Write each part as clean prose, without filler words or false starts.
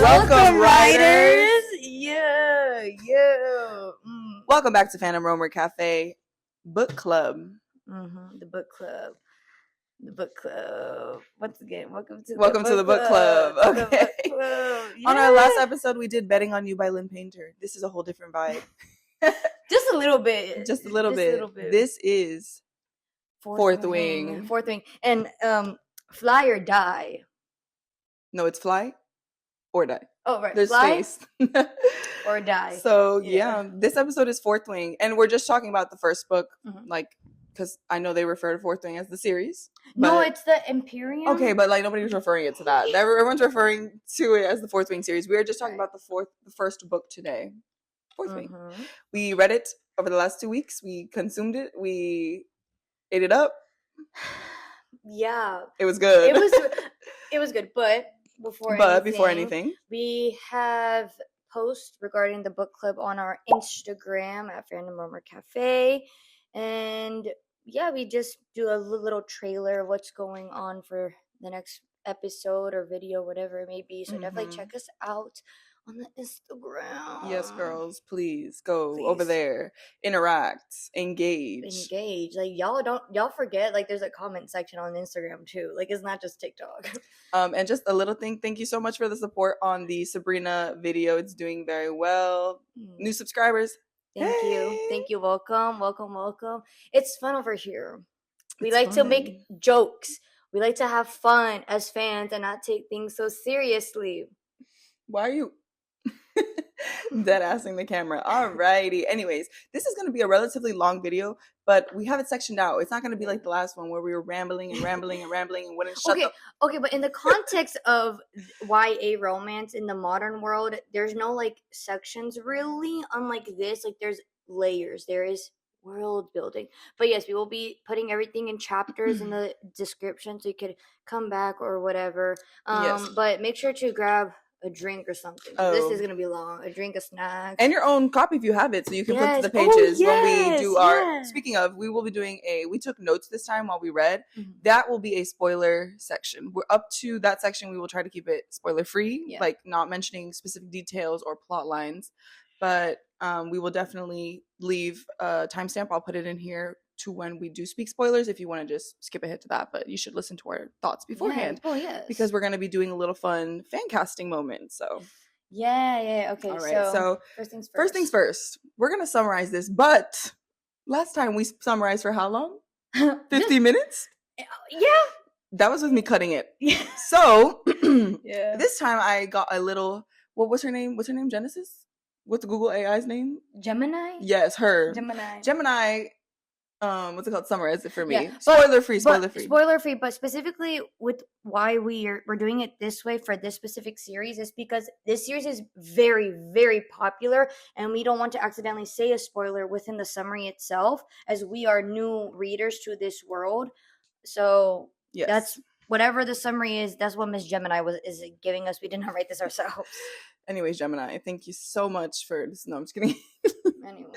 Welcome, writers. Yeah. Welcome back to Phantom Roamer Cafe Book Club. The book club. Once again, welcome to the book club. Okay. The book club. Yeah. On our last episode, we did Betting on You by Lynn Painter. This is a whole different vibe. Just a little bit. Just a little bit. This is Fourth Wing. And Fly or Die. No, it's Fly or Die. Oh, right. There's Fly space. or Die. So, yeah, this episode is Fourth Wing. And we're just talking about the first book, because I know they refer to Fourth Wing as the series. No, it's the Imperium. Okay, but nobody's referring it to that. Everyone's referring to it as the Fourth Wing series. We are just talking about the first book today. Fourth Wing. We read it over the last 2 weeks. We consumed it. We ate it up. Yeah. It was good. It was good, but before anything, we have posts regarding the book club on our Instagram at Phantom Roamer Cafe. And yeah, we just do a little trailer of what's going on for the next episode or video, whatever it may be. So definitely check us out on the Instagram. Yes, girls, please go over there, interact, engage. Like y'all forget, like there's a comment section on Instagram too. Like it's not just TikTok. And just a little thing, thank you so much for the support on the Sabrina video. It's doing very well. New subscribers. Thank you. Welcome. It's fun over here. We like to make jokes. We like to have fun as fans and not take things so seriously. Why are you dead assing the camera? Alrighty. Anyways, this is going to be a relatively long video, but we have it sectioned out. It's not going to be like the last one where we were rambling and wouldn't shut up. Okay, but in the context of YA romance in the modern world, there's no like sections really. Unlike this, like there's layers. There is world building. But yes, we will be putting everything in chapters in the description so you could come back or whatever. But make sure to grab a drink or something. This is gonna be long. A drink, a snack, and your own copy if you have it, so you can flip to the pages when we do our. Speaking of, we will be doing we took notes this time while we read. That will be a spoiler section. We're up to that section. We will try to keep it spoiler free, like not mentioning specific details or plot lines. But we will definitely leave a timestamp. I'll put it in here to when we do speak spoilers if you want to just skip ahead to that, but you should listen to our thoughts beforehand because we're going to be doing a little fun fan casting moment. So okay, all right, so first things first, we're going to summarize this, but last time we summarized for how long? 50 minutes. That was with me cutting it. So this time I got a little, what's her name Genesis? What's Google AI's name? Gemini. Yes, her Gemini. What's it called? Summarize it for me. Yeah. Spoiler free. But specifically with why we're doing it this way for this specific series is because this series is very, very popular, and we don't want to accidentally say a spoiler within the summary itself, as we are new readers to this world. So that's whatever the summary is. That's what Miss Gemini is giving us. We did not write this ourselves. Anyways, Gemini, thank you so much for this. No, I'm just kidding. Anyway,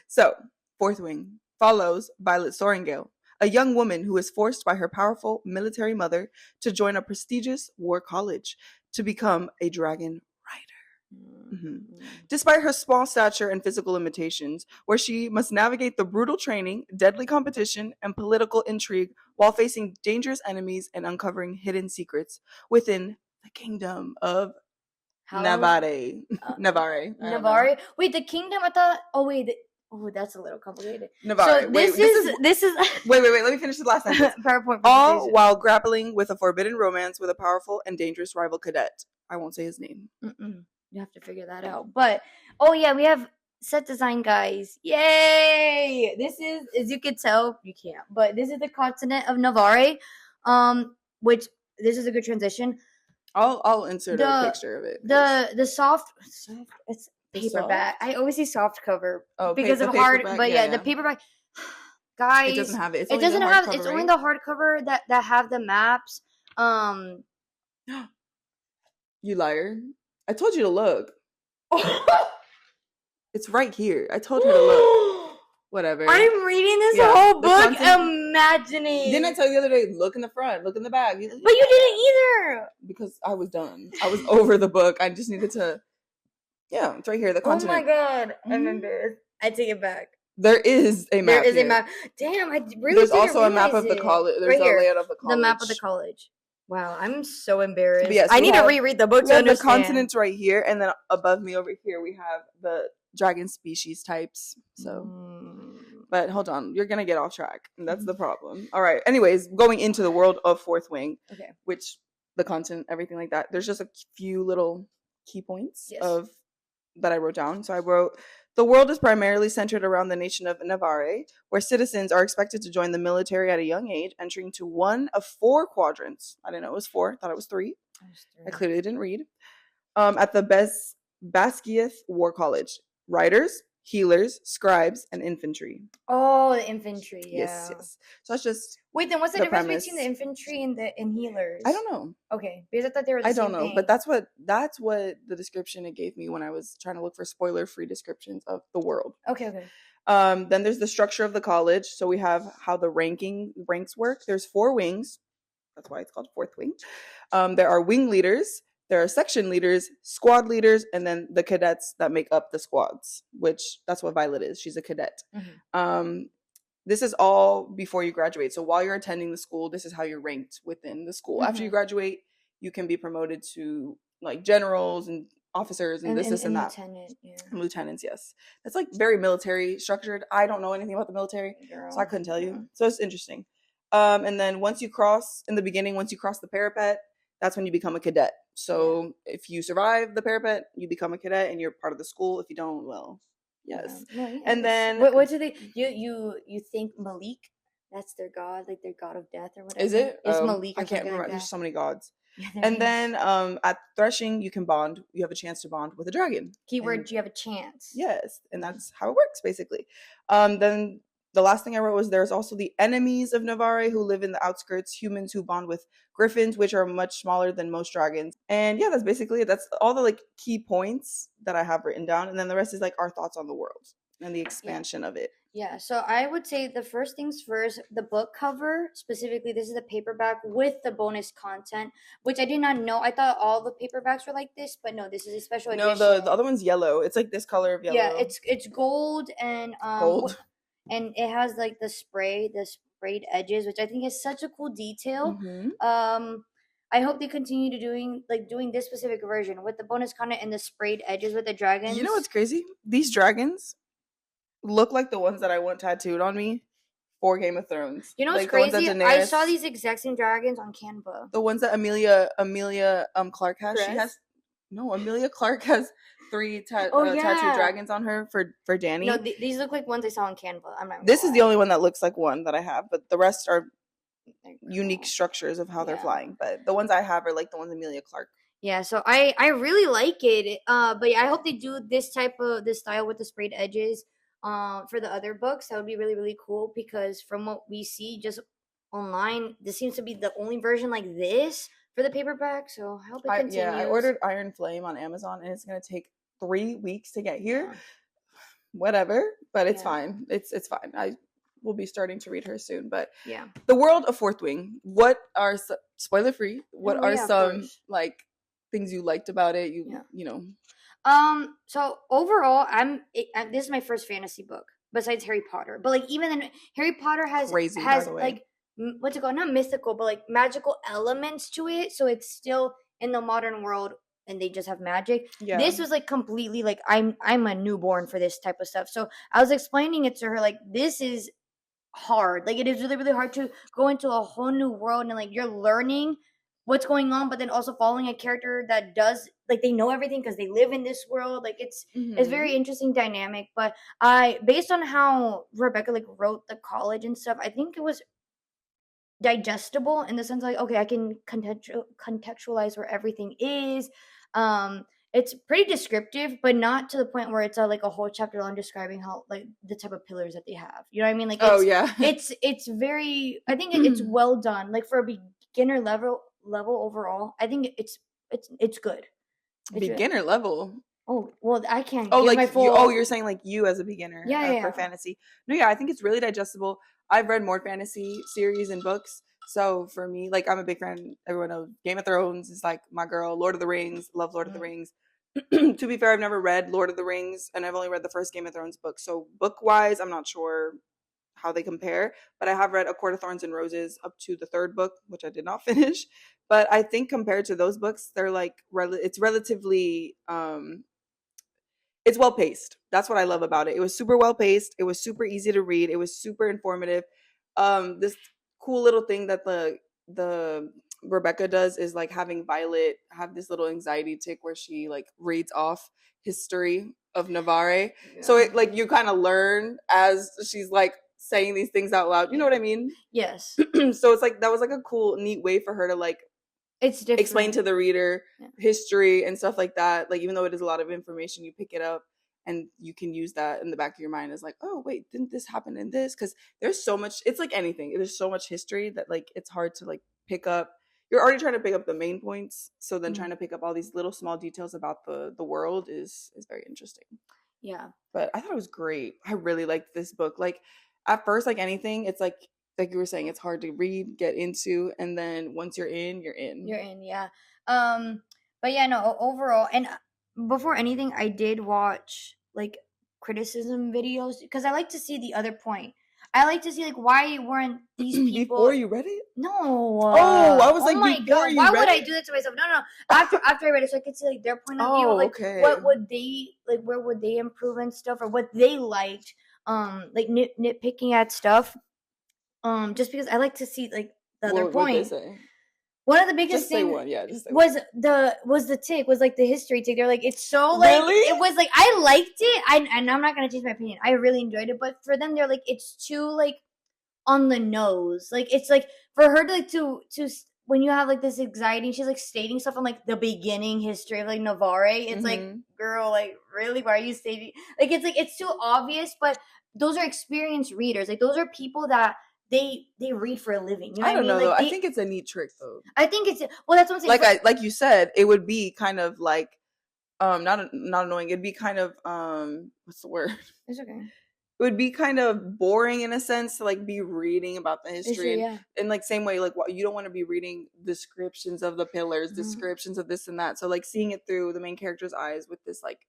so Fourth Wing follows Violet Soaringale, a young woman who is forced by her powerful military mother to join a prestigious war college to become a dragon rider. Despite her small stature and physical limitations, where she must navigate the brutal training, deadly competition, and political intrigue while facing dangerous enemies and uncovering hidden secrets within the kingdom of Navarre. Wait, the kingdom? I thought. Oh, that's a little complicated. Navarre. So this is. Wait. Let me finish the last sentence. PowerPoint. All while grappling with a forbidden romance with a powerful and dangerous rival cadet. I won't say his name. You have to figure that out. But we have set design, guys. Yay! This is, as you can tell, you can't. But this is the continent of Navarre. Which this is a good transition. I'll insert a picture of it. The soft. It's paperback. I always see soft cover because of hard, but the paperback. Guys, it doesn't have it. It doesn't have. It's only the hardcover that have the maps. You liar! I told you to look. It's right here. I told her to look. Whatever. I'm reading this whole book. A imagining. Didn't I tell you the other day, look in the front, look in the back? But you didn't either. Because I was done. I was over the book. I just needed to, it's right here, the continent. Oh my God. I'm embarrassed. I take it back. There is a map. There is a map. Damn, I really There's also a map of the college. There's right a layout of the college. The map of the college. Wow, I'm so embarrassed. Yes, I need to reread the book to understand. The continents right here, and then above me over here we have the dragon species types. So, but hold on, you're gonna get off track, and that's the problem. All right. Anyways, going into the world of Fourth Wing, which the continent, everything like that. There's just a few little key points of that I wrote down. So I wrote, the world is primarily centered around the nation of Navarre, where citizens are expected to join the military at a young age, entering to one of 4 quadrants. I didn't know it was 4. I thought it was 3. I clearly didn't read. At the Basgiath War College. Riders, healers, scribes, and infantry. Oh, the infantry, yeah. Yes. So that's just... Wait, then what's the difference between the infantry and healers? I don't know. Okay, because I thought they were the same I don't know, thing. but that's what the description it gave me when I was trying to look for spoiler-free descriptions of the world. Okay. Then there's the structure of the college. So we have how the ranks work. There's 4 wings. That's why it's called Fourth Wing. There are wing leaders. There are section leaders, squad leaders, and then the cadets that make up the squads, which that's what Violet is. She's a cadet. This is all before you graduate. So while you're attending the school, this is how you're ranked within the school. After you graduate, you can be promoted to like generals and officers and this and that. Lieutenants, yes. That's like very military structured. I don't know anything about the military, so I couldn't tell you. So it's interesting. And then once you cross the parapet, that's when you become a cadet. So if you survive the parapet, you become a cadet and you're part of the school. If you don't, well, yes. And then what do they? You think Malik? That's their god, like their god of death or whatever. Is it? It's Malik. I can't remember. There's so many gods. And then at threshing, you can bond. You have a chance to bond with a dragon. Keyword: you have a chance. Yes, and that's how it works basically. Then the last thing I wrote was there's also the enemies of Navarre who live in the outskirts, humans who bond with griffins, which are much smaller than most dragons. And yeah, that's basically it. That's all the like key points that I have written down. And then the rest is like our thoughts on the world and the expansion of it. Yeah, so I would say the first things first, the book cover, specifically, this is a paperback with the bonus content, which I did not know. I thought all the paperbacks were like this, but no, this is a special edition. No, the other one's yellow. It's like this color of yellow. Yeah, it's gold and gold. And it has like the sprayed edges, which I think is such a cool detail. I hope they continue to doing this specific version with the bonus content and the sprayed edges with the dragons. You know what's crazy? These dragons look like the ones that I want tattooed on me for Game of Thrones. You know what's crazy? I saw these exact same dragons on Canva. The ones that Amelia Clark has. She has Amelia Clark has 3 tattooed dragons on her for Dany. No, these look like ones I saw on Canva. I'm not. This is the only one that looks like one that I have, but the rest are unique structures of how they're flying. But the ones I have are like the ones Amelia Clark. Yeah, so I really like it. But yeah, I hope they do this style with the sprayed edges. For the other books, that would be really, really cool because from what we see just online, this seems to be the only version like this for the paperback. So I hope it continues. I ordered Iron Flame on Amazon and it's gonna take 3 weeks to get here. Whatever, but it's fine. It's fine. I will be starting to read her soon. But the world of Fourth Wing. What are spoiler free? What are some like things you liked about it? You know. So overall, this is my first fantasy book besides Harry Potter. But like even then, Harry Potter has like what's it called? Not mythical, but like magical elements to it. So it's still in the modern world, and they just have magic. Yeah. This was like completely like I'm a newborn for this type of stuff. So I was explaining it to her like this is hard. Like it is really, really hard to go into a whole new world and like you're learning what's going on, but then also following a character that does like they know everything because they live in this world. Like it's very interesting dynamic. But based on how Rebecca like wrote the college and stuff, I think it was digestible in the sense like okay, I can contextualize where everything is. It's pretty descriptive, but not to the point where it's like a whole chapter long describing how like the type of pillars that they have. You know what I mean? Like it's very. I think it's well done. Like for a beginner level overall, I think it's good. Beginner level. Oh, well, I can't give like my full... you're saying like you as a beginner for fantasy. No, yeah, I think it's really digestible. I've read more fantasy series and books. So for me, like, I'm a big fan. Everyone knows Game of Thrones is like my girl. Lord of the Rings, love Lord of the Rings. To be fair, I've never read Lord of the Rings, and I've only read the first Game of Thrones book. So book-wise, I'm not sure how they compare, but I have read A Court of Thorns and Roses up to the third book, which I did not finish. But I think compared to those books, they're like it's relatively it's well paced. That's what I love about it. It was super well paced. It was super easy to read. It was super informative. This cool little thing that the Rebecca does is like having Violet have this little anxiety tick where she like reads off history of Navarre. Yeah. So it like you kind of learn as she's like saying these things out loud. You know what I mean? Yes. So it's like that was like a cool, neat way for her to like it's different. Explain to the reader history and stuff like that. Like, even though it is a lot of information, you pick it up and you can use that in the back of your mind as like, oh wait, didn't this happen in this? Because there's so much. It's like anything. There's so much history that like it's hard to like pick up. You're already trying to pick up the main points, so then trying to pick up all these little small details about the world is very interesting. Yeah. But I thought it was great. I really liked this book. Like, at first, like anything, it's like you were saying, it's hard to read, get into, and then once you're in, you're in. You're in, yeah. But yeah, no, overall, and before anything, I did watch like criticism videos because I like to see the other point. I like to see like why weren't these people before you read it? No. I was like, oh my God, why would I do that to myself? No. After I read it, so I could see like their point of view, like what would they like, where would they improve and stuff, or what they liked, like nitpicking at stuff. Just because I like to see like the other point. One of the biggest things was the tick, was like the history tick. They're like, it's so like it was like I liked it. And I'm not gonna change my opinion. I really enjoyed it, but for them, they're like, it's too like on the nose. Like, it's like for her to like to when you have like this anxiety, she's like stating stuff from like the beginning history of like Navarre. It's like, girl, like really, why are you stating? Like, it's too obvious. But those are experienced readers. Like, those are people that they read for a living. You know I don't know, like, though. I think it's a neat trick, though. I think it's that's what I'm saying. Like you said, it would be kind of like not annoying. It'd be kind of what's the word? It's okay. It would be kind of boring in a sense to like be reading about the history, and like same way, like you don't want to be reading descriptions of the pillars, descriptions of this and that. So like seeing it through the main character's eyes with this like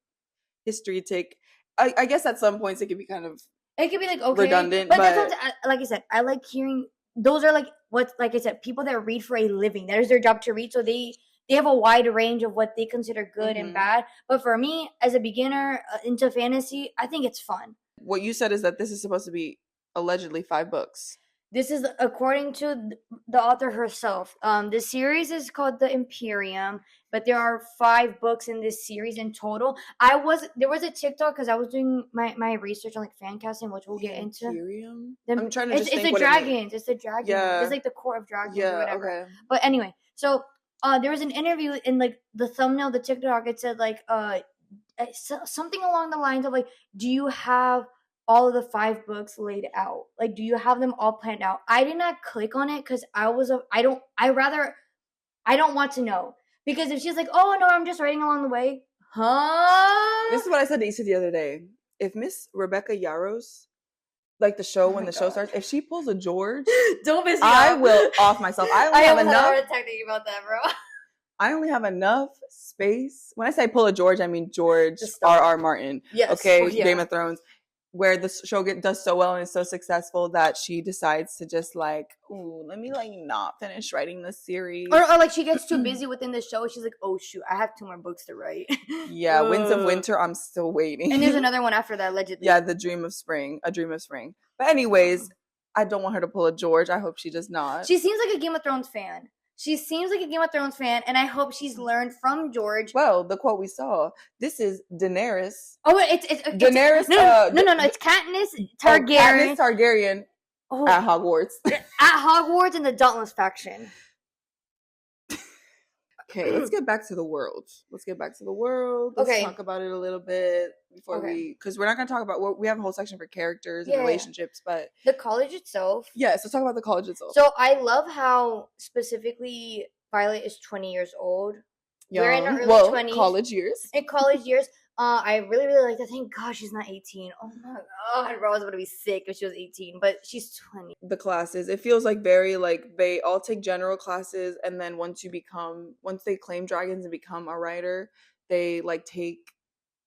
history take, I guess at some points it could be kind of. It could be like okay, redundant, but that's what, like I said, I like hearing. Those are like like I said, people that read for a living. That is their job to read. So they have a wide range of what they consider good and bad. But for me, as a beginner into fantasy, I think it's fun. What you said is that this is supposed to be allegedly 5 books. This is according to the author herself. The series is called The Imperium, but there are 5 books in this series in total. There was a TikTok because I was doing my research on like fan casting, which we'll get into. Imperium? I'm trying to just think it's the dragons. It's the dragon. Yeah. It's like the core of dragons or whatever. Okay. But anyway, so there was an interview in like the thumbnail, the TikTok. It said like something along the lines of like, do you have all of the 5 books laid out? Like, do you have them all planned out? I did not click on it because I don't want to know. Because if she's like, oh no, I'm just writing along the way. Huh? This is what I said to Issa the other day. If Miss Rebecca Yarros, like the show, when the show starts, if she pulls a George, don't miss me. I will off myself. I only have enough. Talking about that, bro. I only have enough space. When I say pull a George, I mean George R.R. Martin. Yes. Okay, Game of Thrones. Where the show does so well and is so successful that she decides to just like, ooh, let me like not finish writing this series. Or like she gets too busy within the show. She's like, oh shoot, I have 2 more books to write. Yeah, Winds of Winter, I'm still waiting. And there's another one after that, allegedly. Yeah, A Dream of Spring. But anyways, I don't want her to pull a George. I hope she does not. She seems like a Game of Thrones fan. And I hope she's learned from George. Well, the quote we saw, this is Daenerys. Oh, it's Daenerys. No, it's Katniss Targaryen. Katniss Targaryen at Hogwarts. At Hogwarts in the Dauntless faction. Okay, let's get back to the world. Let's talk about it a little bit before because we're not going to talk about, we have a whole section for characters and relationships, but the college itself. Yes, let's talk about the college itself. So I love how specifically Violet is 20 years old. Young. We're in our early 20s. College years. In college years. I really, really like that. Thank God she's not 18. Oh my God, bro, I was going to be sick if she was 18, but she's 20. The classes, it feels like very like they all take general classes, and then once they claim dragons and become a writer, they like take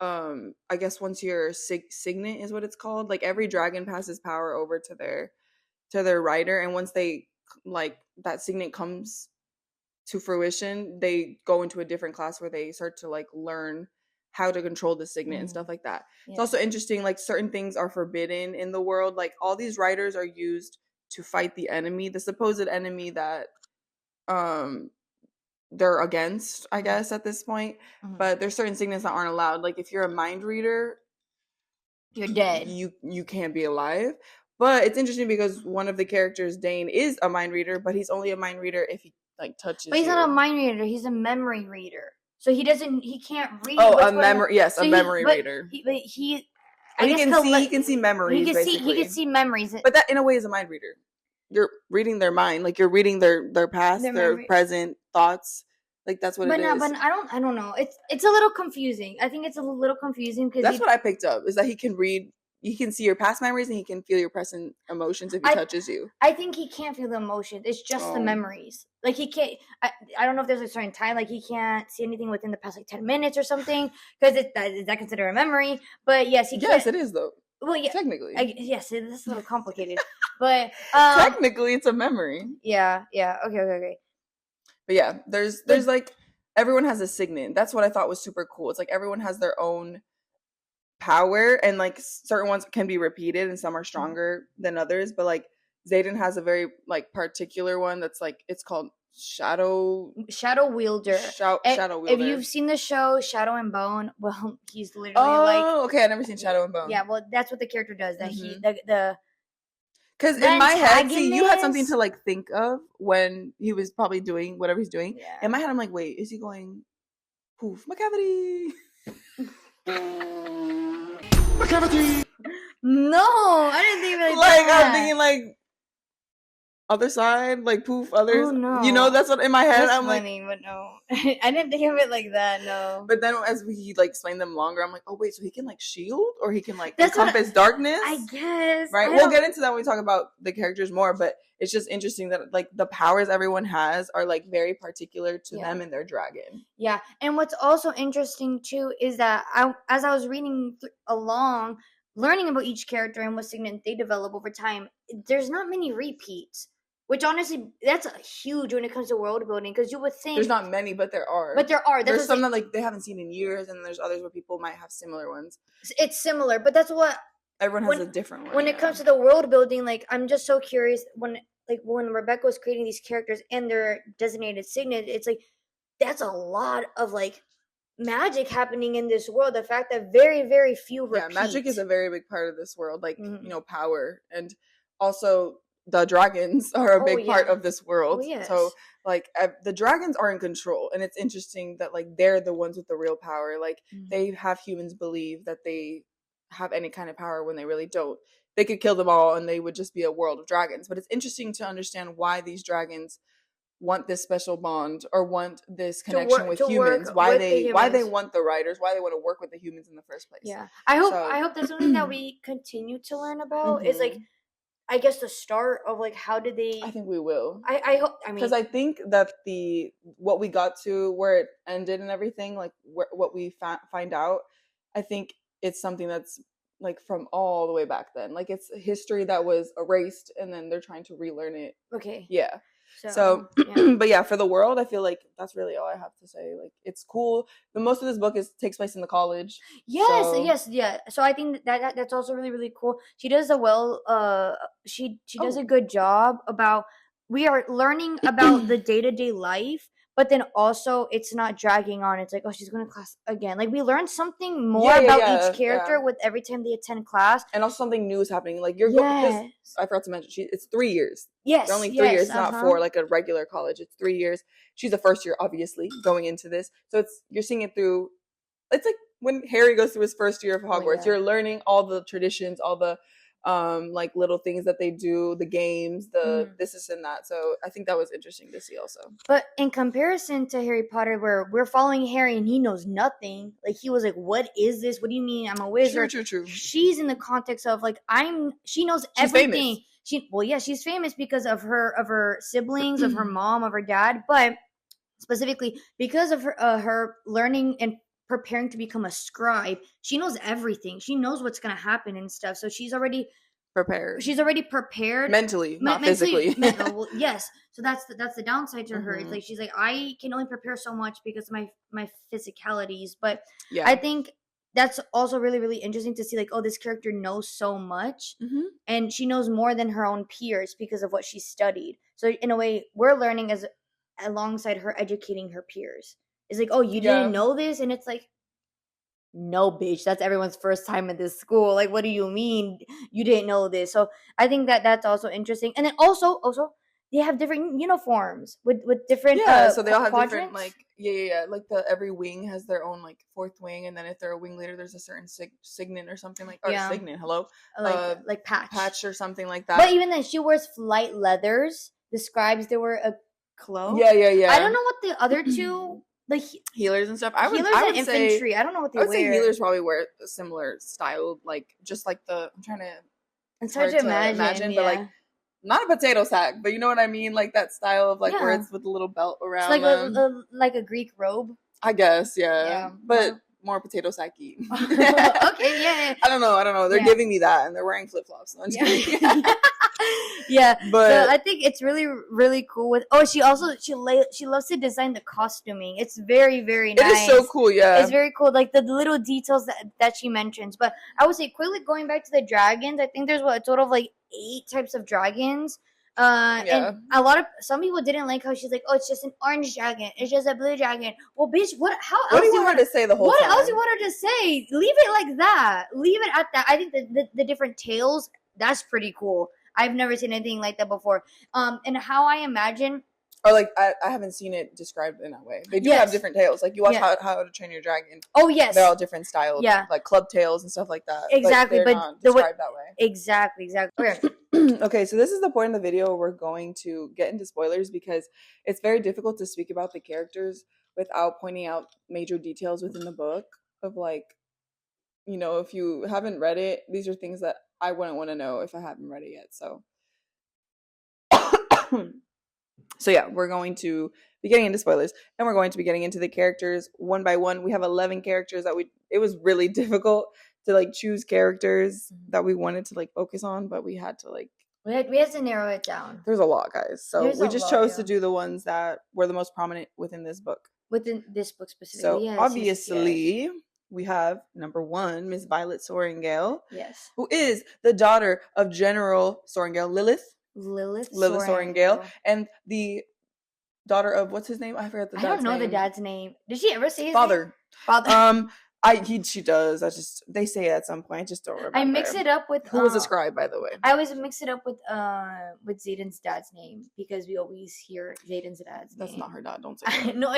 I guess once you're signet is what it's called. Like every dragon passes power over to their writer, and once they like that signet comes to fruition, they go into a different class where they start to like learn how to control the signet and stuff like that. Yeah. It's also interesting, like certain things are forbidden in the world. Like all these writers are used to fight the enemy, the supposed enemy that they're against, I guess, at this point. But there's certain signets that aren't allowed. Like if you're a mind reader, you're dead. You can't be alive. But it's interesting because one of the characters, Dane, is a mind reader, but he's only a mind reader if he like touches. But he's not a mind reader, he's a memory reader. So he can't read. Oh, a memory, yes, so a memory reader. He can see memories. He can see memories. But that, in a way, is a mind reader. You're reading their mind, like you're reading their past, their present thoughts. Like that's what it is. But I don't know. It's a little confusing. I think it's a little confusing because that's what I picked up is that he can read. He can see your past memories and he can feel your present emotions if he touches you. I think he can't feel the emotions. It's just the memories. Like he can't. I don't know if there's a certain time. Like he can't see anything within the past like 10 minutes or something because is that considered a memory? But yes, he. Yes, it is though. Well, yeah, technically. Yes, it is a little complicated, but technically it's a memory. Yeah. Okay. But yeah, there's like everyone has a signet. That's what I thought was super cool. It's like everyone has their own power, and like certain ones can be repeated and some are stronger than others, but like Xaden has a very like particular one that's like it's called Shadow Wielder. Shadow Wielder. If you've seen the show Shadow and Bone, well, he's literally okay, I've never seen Shadow and Bone. Yeah, well, that's what the character does. That he the because in my head, see, you had something to like think of when he was probably doing whatever he's doing. Yeah. In my head, I'm like, wait, is he going poof McCavity? McCavity. No, I didn't think like that. I'm thinking like other side, like poof, others. Oh, no. You know, that's what in my head. That's I'm funny, like, but no, I didn't think of it like that. No. But then as we like explain them longer, I'm like, oh wait, so he can like shield or he can like encompass darkness. I guess. Right. We'll get into that when we talk about the characters more. But it's just interesting that like the powers everyone has are like very particular to them and their dragon. Yeah, and what's also interesting too is that as I was reading along, learning about each character and what signet they develop over time, there's not many repeats. Which honestly, that's huge when it comes to world building because you would think there's not many, but there are. There's some that like they haven't seen in years, and there's others where people might have similar ones. It's similar, but that's what everyone has a different one. When it comes to the world building, like I'm just so curious when Rebecca was creating these characters and their designated signet, it's like that's a lot of like magic happening in this world. The fact that very, very few repeat. Yeah, magic is a very big part of this world. Like power, and also the dragons are a big part of this world. Oh, yes. So like the dragons are in control, and it's interesting that like they're the ones with the real power. Like they have humans believe that they have any kind of power when they really don't. They could kill them all and they would just be a world of dragons. But it's interesting to understand why these dragons want this special bond or want this connection with humans, why they want the writers, why they want to work with the humans in the first place. Yeah. I hope that's something that we continue to learn about is like I guess the start of like how did they? I think we will. I hope. I mean, because I think that what we got to where it ended and everything, like what we find out, I think it's something that's like from all the way back then. Like it's history that was erased, and then they're trying to relearn it. Okay. Yeah. So yeah. But yeah, for the world, I feel like that's really all I have to say. Like it's cool, but most of this book takes place in the college. Yes, yeah. So I think that's also really, really cool. She does she does a good job about we are learning about the day-to-day life, but then also it's not dragging on. It's like, oh, she's going to class again. Like we learn something more about each character with every time they attend class, and also something new is happening. Like you're going. I forgot to mention, it's 3 years. Yes, they're only 3 years, not 4 like a regular college. It's 3 years. She's a first year, obviously, going into this. So you're seeing it through. It's like when Harry goes through his first year of Hogwarts. You're learning all the traditions, all the like little things that they do, the games, the this and that. So I think that was interesting to see also. But in comparison to Harry Potter, where we're following Harry and he knows nothing, like he was like, "What is this? What do you mean I'm a wizard?" True. She's in the context of like she knows she's everything. Famous. She's famous because of her siblings, of her mom, of her dad, but specifically because of her learning and preparing to become a scribe. She knows everything. She knows what's going to happen and stuff. So she's already prepared. She's already prepared mentally, not physically. Well, yes. So that's the downside to her. It's like she's like, I can only prepare so much because of my physicalities. But I think that's also really, really interesting to see, like, oh, this character knows so much, and she knows more than her own peers because of what she studied. So in a way, we're learning alongside her educating her peers. It's like, oh, you didn't know this? And it's like, no, bitch, that's everyone's first time in this school. Like, what do you mean you didn't know this? So I think that's also interesting. And then also they have different uniforms with different so they all have quadrants. Different like every wing has their own like fourth wing, and then if they're a wing leader, there's a certain signet or something like signet. Hello, like patch or something like that. But even then, she wears flight leathers. The scribes, they wear a cloak. Yeah. I don't know what the other two. Like healers and stuff. Healers and infantry. I don't know what they wear. I would say healers probably wear a similar style, like just like I'm trying to. It's hard to imagine, but like not a potato sack, but you know what I mean, like that style of like where it's with a little belt around. It's like a Greek robe. I guess, but more potato sacky. Okay, yeah. I don't know. They're giving me that, and they're wearing flip flops. So but so I think it's really, really cool. With she loves to design the costuming. It's very, very nice. It is so cool. Yeah, it's very cool. Like the little details that she mentions. But I would say quickly going back to the dragons. I think there's a total of like 8 types of dragons. And some people didn't like how she's like, oh, it's just an orange dragon, it's just a blue dragon. Well, bitch, what do you want her to say the whole time? What else you want her to say? Leave it like that. Leave it at that. I think the different tails, that's pretty cool. I've never seen anything like that before. And how I imagine, or like I haven't seen it described in that way. They do have different tails. Like you watch How to Train Your Dragon. Oh yes, they're all different styles. Yeah, like club tails and stuff like that. Exactly, but not described that way. Exactly. Okay. Okay, so this is the point in the video where we're going to get into spoilers because it's very difficult to speak about the characters without pointing out major details within the book of like, you know, if you haven't read it, these are things that I wouldn't want to know if I haven't read it yet. So we're going to be getting into spoilers, and we're going to be getting into the characters one by one. We have 11 characters it was really difficult to like choose characters that we wanted to like focus on, but we had to like we had to narrow it down. There's a lot, guys. So we just chose to do the ones that were the most prominent within this book. Within this book specifically. So obviously we have number 1, Miss Violet Sorrengail. Yes. Who is the daughter of General Sorrengail, Lilith Sorrengail, and the daughter of what's his name? I forgot the dad's name. I don't know the dad's name. Did she ever say his father? Name? Father. She does. They say it at some point. I just don't remember. I mix it up with who was a scribe, by the way. I always mix it up with Xaden's dad's name because we always hear Xaden's dad's name. That's not her dad. Don't say that. No,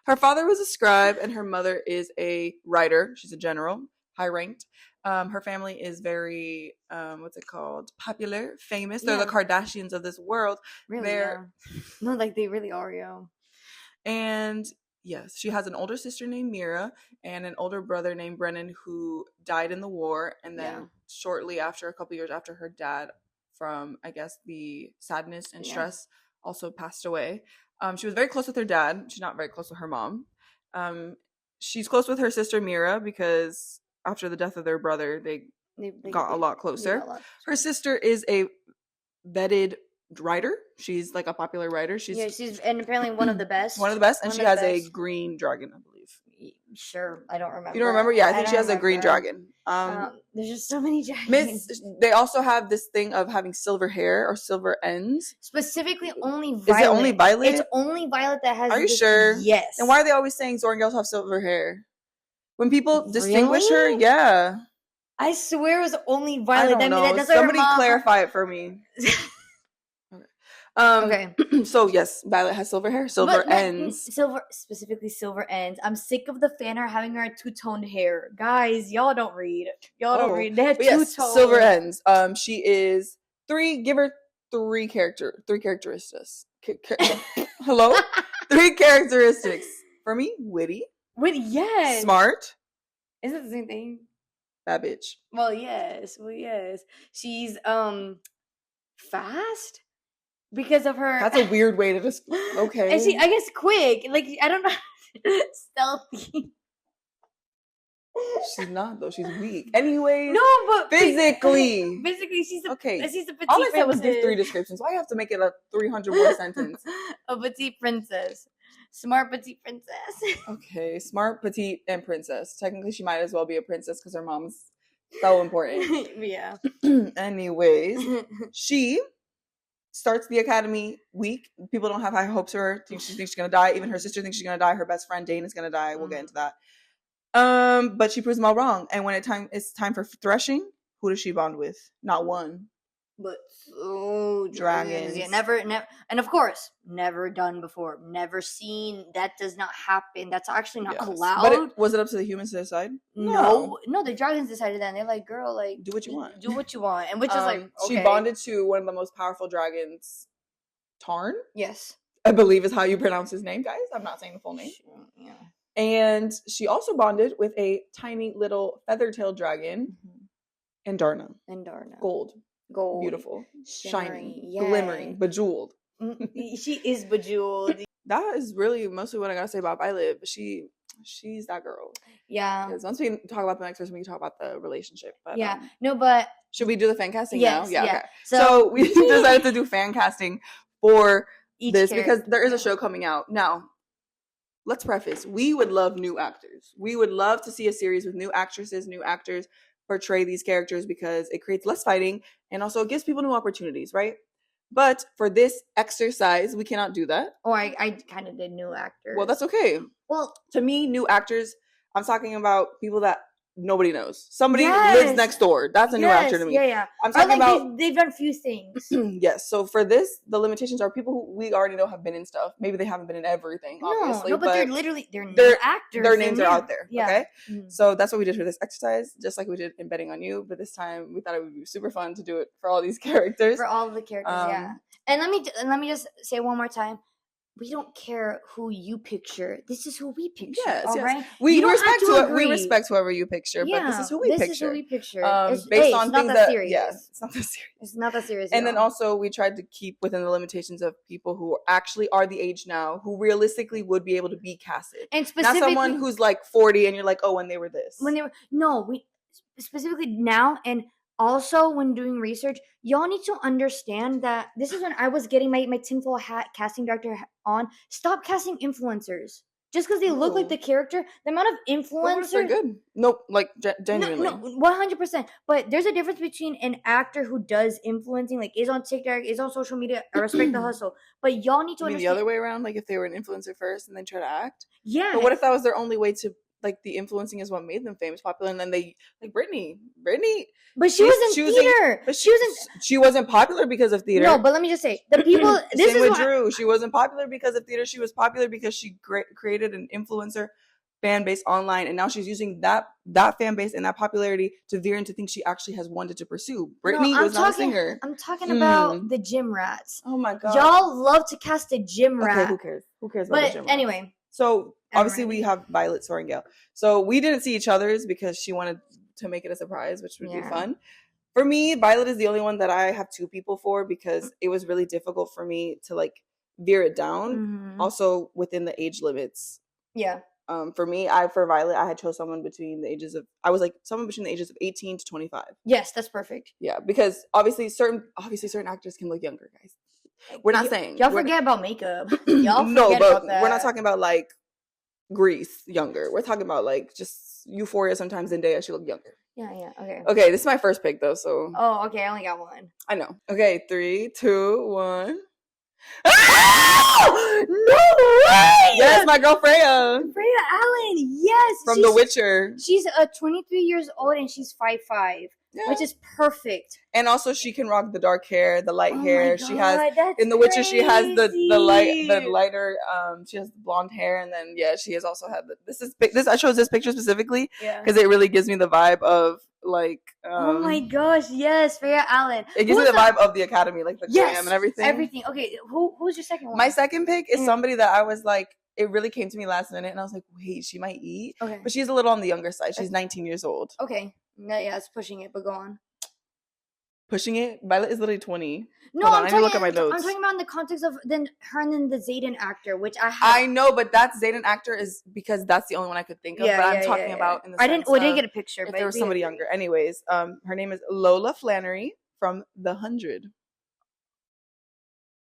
Her father was a scribe, and her mother is a writer. She's a general, high ranked. Her family is very what's it called? Popular, famous. They're the Kardashians of this world. Really? No, like they really are, yo. And yes, she has an older sister named Mira and an older brother named Brennan who died in the war, and then shortly after, a couple years after, her dad, from I guess the sadness and stress, also passed away. She was very close with her dad. She's not very close with her mom. She's close with her sister Mira because after the death of their brother, they got a lot closer. Her sister is a vetted writer. She's like a popular writer. She's and apparently one of the best. And she has a green dragon, I believe. Sure, I don't remember. You don't remember? Yeah, I think she has a green dragon. There's just so many dragons. They also have this thing of having silver hair or silver ends. Specifically, only Violet. Is it only Violet? It's only Violet that has. Are you sure? Yes. And why are they always saying Sorrengails have silver hair? When people distinguish her, yeah. I swear it was only Violet. I don't know. That's Somebody clarify it for me. Okay. So yes, Violet has silver hair, silver ends. Specifically silver ends. I'm sick of the fan art having her two-toned hair. Guys, y'all don't read. Y'all don't read. They had two-toned. Silver ends. She is give her three characteristics. Hello? 3 characteristics. For me, witty. Witty, yes. Smart. Isn't it the same thing? Bad bitch. Well, yes. She's fast because of her. That's a weird way to describe. Okay. And I guess quick. Like, I don't know. Stealthy. She's not though. She's weak. Anyways. No, but physically. Physically, she's a petite All I said princess. was give 3 descriptions. Why do you have to make it a 300-word sentence? A petite princess. Smart petite princess. Okay, smart, petite, and princess. Technically, she might as well be a princess because her mom's so important. Yeah. Anyways, she starts the academy weak. People don't have high hopes for her. She thinks she's gonna die. Even her sister thinks she's gonna die. Her best friend Dane is gonna die. We'll get into that. But she proves them all wrong. And when it's time for threshing, who does she bond with? Not one, but dragons. Yeah, never, and of course, never done before, never seen. That does not happen. That's actually not allowed. But was it up to the humans to decide? No, the dragons decided that. And they're like, girl, like, do what you want. Do what you want. And which is like, okay. She bonded to one of the most powerful dragons, Tarn. Yes, I believe is how you pronounce his name, guys. I'm not saying the full name. Yeah. And she also bonded with a tiny little feather-tailed dragon, Andarna. Gold. Beautiful. Shining. Yeah. Glimmering. Bejeweled. She is bejeweled. That is really mostly what I gotta say about Violet, but she's that girl. Yeah. Because once we talk about the next person, we can talk about the relationship. But yeah. No, but should we do the fan casting now? Yeah. Okay. So we decided to do fan casting for this character. Because there is a show coming out. Now, let's preface, we would love new actors. We would love to see a series with new actresses, new actors portray these characters because it creates less fighting and also gives people new opportunities, right? But for this exercise, we cannot do that. Oh, I kind of did new actors. Well, that's okay. Well, to me, new actors, I'm talking about people that nobody knows. Somebody lives next door. That's a new actor to me. Yeah. I'm talking about they've done few things. Yes. So for this, the limitations are people who we already know have been in stuff. Maybe they haven't been in everything, obviously. No, but they're new actors. Their names are out there. Yeah. Okay. Mm-hmm. So that's what we did for this exercise, just like we did in Betting on You. But this time we thought it would be super fun to do it for all these characters. For all of the characters, yeah. And let me just say one more time. We don't care who you picture. This is who we picture. Yes. Right? We respect whoever you picture, but this is who we picture. This is who we picture. Based on things that serious. Yes, it's not that serious. It's not that serious. And then also we tried to keep within the limitations of people who actually are the age now, who realistically would be able to be casted. And specifically, not someone who's like 40 and you're like, oh, when they were this. We specifically now and. Also, when doing research, y'all need to understand that this is when I was getting my tinfoil hat casting director on. Stop casting influencers. Just because they look like the character, the amount of influencers... They're good. Nope, like, genuinely. No, 100%. But there's a difference between an actor who does influencing, like, is on TikTok, is on social media. I respect the hustle. But y'all need to understand... the other way around? Like, if they were an influencer first and then try to act? Yeah. But what if that was their only way to... Like, the influencing is what made them famous, popular, and then they... Like, Brittany... But she was in theater. But she wasn't popular because of theater. No, but let me just say, the people... Same with Drew. She wasn't popular because of theater. She was popular because she created an influencer fan base online, and now she's using that fan base and that popularity to veer into things she actually has wanted to pursue. Brittany was not a singer. I'm talking about the gym rats. Oh my god. Y'all love to cast a gym rat. Okay, who cares? Who cares about the gym rat? Anyway. So, obviously, we have Violet, Sorengale. So, we didn't see each other's because she wanted to make it a surprise, which would be fun. For me, Violet is the only one that I have 2 people for because it was really difficult for me to, like, veer it down. Mm-hmm. Also, within the age limits. Yeah. For me, for Violet, I had chose someone between the ages of... I was, like, someone between the ages of 18 to 25. Yes, that's perfect. Yeah, because obviously certain actors can look younger, guys. We're not saying y'all forget about makeup. Y'all forget about that. We're not talking about like Grease younger. We're talking about like just Euphoria. Sometimes Zendaya she look younger. Yeah. Okay. Okay, this is my first pick though. So. Oh, okay. I only got one. I know. Okay, 3, 2, 1. Ah! No way! Yes, my girl Freya. Freya Allen. Yes. From The Witcher. She's 23 years old and she's 5'5". which is perfect. And also, she can rock the dark hair, the light hair. My God, she has that's in The Witcher. crazy. She has the lighter. She has blonde hair, and then she has also had this. I chose this picture specifically because it really gives me the vibe of like. Oh my gosh! Yes, Freya Allen. It gives me the vibe of the Academy, like the glam and everything. Everything. Okay, who's your second one? My second pick is somebody that I was like. It really came to me last minute, and I was like, "Wait, she might eat." Okay, but she's a little on the younger side. She's 19 years old. Okay, no, it's pushing it, but go on. Pushing it. Violet is literally 20. No, I need to look at my notes. I'm talking about in the context of her and then the Xaden actor, which I know, but that Xaden actor is because that's the only one I could think of. But I'm talking about in the sense I didn't get a picture. If there was somebody younger. Anyways, her name is Lola Flannery from The 100.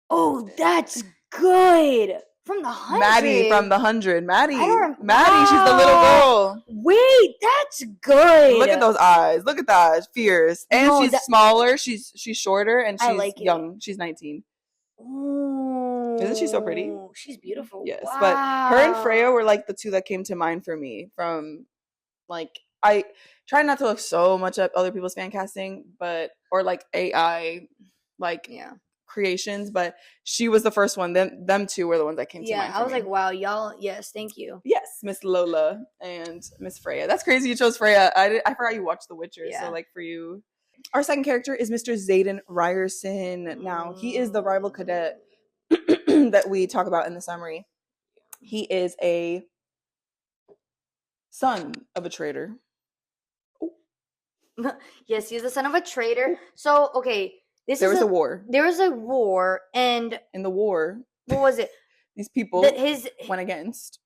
Oh, that's good. From The 100. Maddie from The 100. Maddie, she's the little girl. Wait, that's good. Look at those eyes. Look at that. Fierce. And she's smaller. She's shorter and she's young. She's 19. Ooh. Isn't she so pretty? She's beautiful. Yes. Wow. But her and Freya were like the two that came to mind for me from like I try not to look so much at other people's fan casting, or like AI creations, but she was the first one. Them two were the ones that came to mind. I was like, wow, y'all, yes, thank you. Yes, Miss Lola and Miss Freya. That's crazy you chose Freya. I forgot you watched The Witcher, so like for you. Our second character is Mr. Xaden Ryerson. Now, he is the rival cadet that we talk about in the summary. He is a son of a traitor. Yes, he's the son of a traitor. So, okay. There was a war. There was a war, and in the war, what was it? These people went against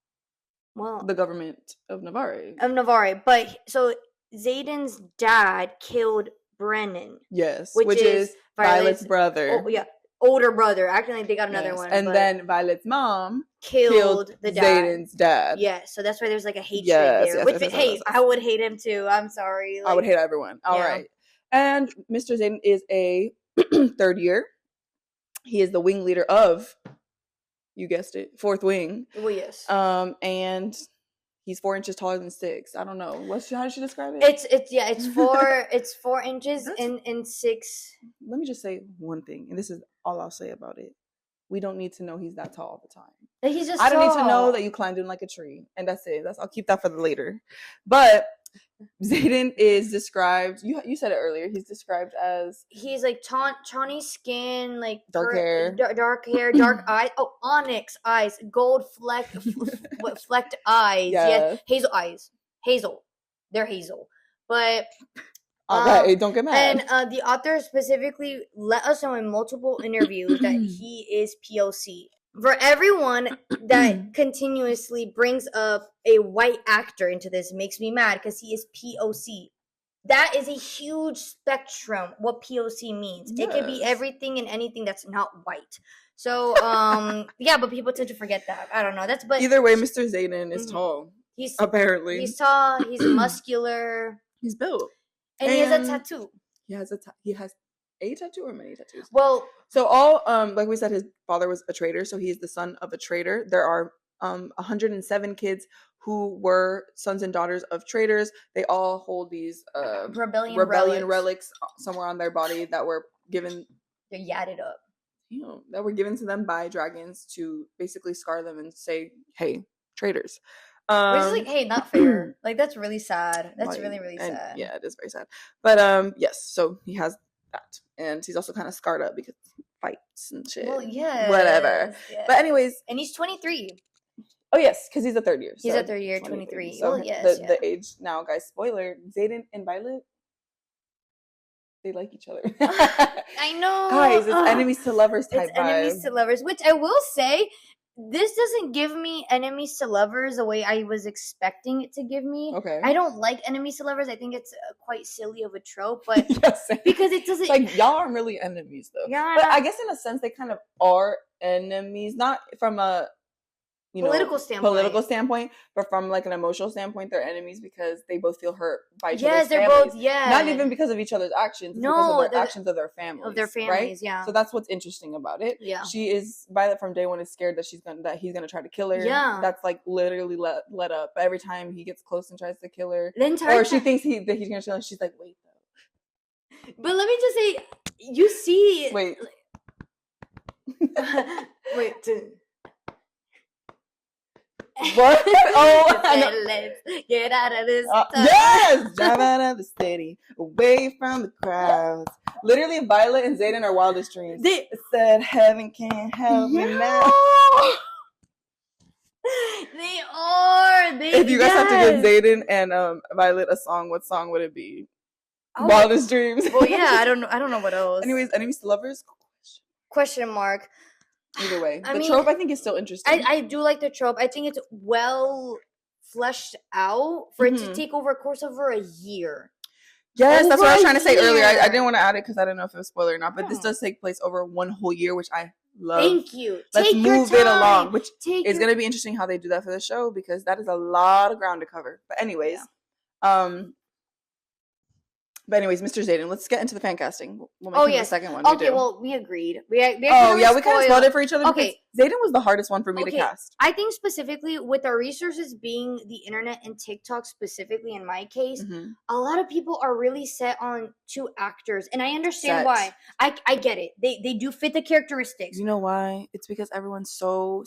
the government of Navarre. But so Xaden's dad killed Brennan. Yes, which is Violet's brother. Oh, yeah, older brother. Actually, they got another one. And then Violet's mom killed the dad. Xaden's dad. Yeah, so that's why there's like a hatred there. Yes, I would hate him too. I'm sorry. I would hate everyone. All right. And Mr. Xaden is a third year. He is the wing leader of, you guessed it, fourth wing. Well, yes. And he's 4 inches taller than 6. I don't know. How did she describe it? It's 4 inches and 6. Let me just say one thing, and this is all I'll say about it. We don't need to know he's that tall all the time. He's just I don't need to know that you climbed in like a tree, and that's it. I'll keep that for the later. But Xaden is described. You said it earlier. He's described as he's like tawny skin, like dark hair, dark eyes. Oh, onyx eyes, gold flecked eyes. Yeah, hazel eyes. Hazel, they're hazel. But okay, don't get mad. And the author specifically let us know in multiple interviews that he is POC. For everyone that continuously brings up a white actor into this makes me mad because he is POC. That is a huge spectrum, what POC means. Yes. It could be everything and anything that's not white. So, but people tend to forget that. I don't know. But either way, Mr. Xaden is tall. He's tall. He's muscular. He's built. And he has a tattoo. He has a tattoo or many tattoos? Well, so all like we said, his father was a traitor, so he's the son of a traitor. There are 107 kids who were sons and daughters of traitors. They all hold these rebellion relics somewhere on their body that were given. They're yadded up. That were given to them by dragons to basically scar them and say, "Hey, traitors." Which is like, hey, not fair. Like that's really sad. That's really, really sad. Yeah, it is very sad. But yes, so he has that, and he's also kind of scarred up because fights and shit. Well, yeah, whatever. Yes. But anyways, and he's 23. Oh yes, because he's a third year. He's a third year, 23. So well, yes, the age now, guys. Spoiler: Xaden and Violet, they like each other. I know, guys. It's enemies to lovers type. It's enemies to lovers, which I will say. This doesn't give me enemies to lovers the way I was expecting it to give me. Okay. I don't like enemies to lovers. I think it's quite silly of a trope, but because it doesn't. It's like y'all aren't really enemies though. Yeah. But I guess in a sense they kind of are enemies, not from a political standpoint, but from like an emotional standpoint, they're enemies because they both feel hurt by each other's families. Not even because of each other's actions, because of their actions of their families. Right? Yeah. So that's what's interesting about it. Yeah. She is Violet from day one is scared that he's gonna try to kill her. Yeah. That's like literally let up. Every time he gets close and tries to kill her. Or she thinks that he's gonna kill her, she's like, wait though. But let me just say, you see. Wait. Wait. What? Oh, let's get out of this. Yes, drive out of the city, away from the crowds. Literally, Violet and Zayden are wildest dreams. They said, "Heaven can't help me now." They are. If you guys have to give Zayden and Violet a song, what song would it be? Wildest dreams. Well, yeah, I don't know what else. Anyways, enemies to lovers? Question mark. Either way, the trope I think is still interesting. I do like the trope. I think it's well fleshed out for it to take over a course over a year. Yes, that's what I was trying to say earlier. I didn't want to add it because I didn't know if it was spoiler or not, but this does take place over one whole year, which I love. Thank you. Let's move it along, which is going to be interesting how they do that for the show because that is a lot of ground to cover. But anyways, Mr. Zayden, let's get into the fan casting. We'll make the second one. Okay, well, we agreed. We kind of spoiled it for each other. Okay, Zayden was the hardest one for me to cast. I think specifically with our resources being the internet and TikTok specifically in my case, a lot of people are really set on 2 actors, and I understand why. I get it. They do fit the characteristics. You know why? It's because everyone's so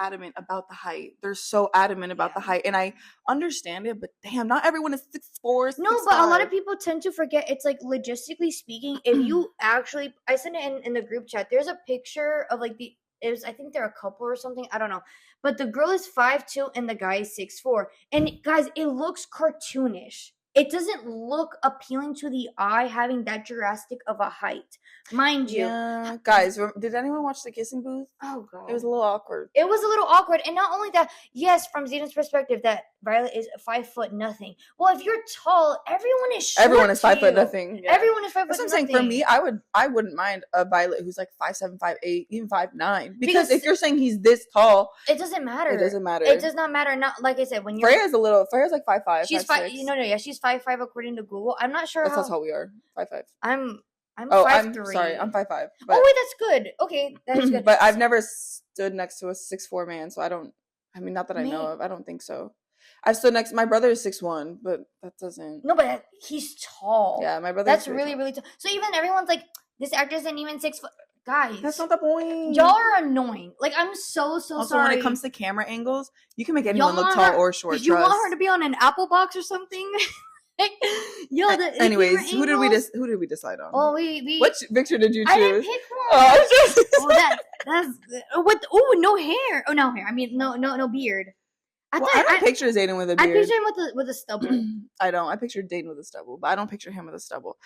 adamant about the height. They're so adamant about the height, and I understand it, but damn, not everyone is 6'4". No, but a lot of people tend to forget. It's like logistically speaking, if you actually, I sent it in the group chat. There's a picture of like I think they're a couple or something. I don't know. But the girl is 5'2" and the guy is 6'4". And guys, it looks cartoonish. It doesn't look appealing to the eye having that drastic of a height. Mind you. Yeah. Guys, did anyone watch The Kissing Booth? Oh, God. It was a little awkward. It was a little awkward. And not only that, yes, from Zayden's perspective, that Violet is 5'0" nothing. Well, if you're tall, everyone is short. Everyone is 5'0" nothing. Yeah. Everyone is 5'0" nothing. That's what I'm saying. For me, I wouldn't mind a Violet who's like 5'7", 5'8", even 5'9". Because if you're saying he's this tall, it doesn't matter. It doesn't matter. It does not matter. Not like I said, when you're Freya's like 5'5". She's 5'. She's 5'5" according to Google. I'm not sure that's how we are. 5'5". I'm 5'3". Sorry, I'm 5'5". Oh wait, that's good. Okay, that's good. But I've never stood next to a 6'4" man, so I don't. I mean, not that I know of. I don't think so. I've stood next. My brother is 6'1", but that doesn't. No, but he's tall. Yeah, my brother. That's really tall. So even everyone's like, this actor isn't even 6 foot. Guys, that's not the point. Y'all are annoying. Like, I'm so also, sorry. when it comes to camera angles, you can make anyone look tall or short. You want her to be on an Apple box or something? Anyways, who did we decide on? Oh, we which Victor did you choose? I didn't pick one. That's what? Oh, no hair. Oh, no hair. I mean, no beard. I don't picture Zayden with a beard. I picture him with a stubble. I don't. I picture Zayden with a stubble, but I don't picture him with a stubble.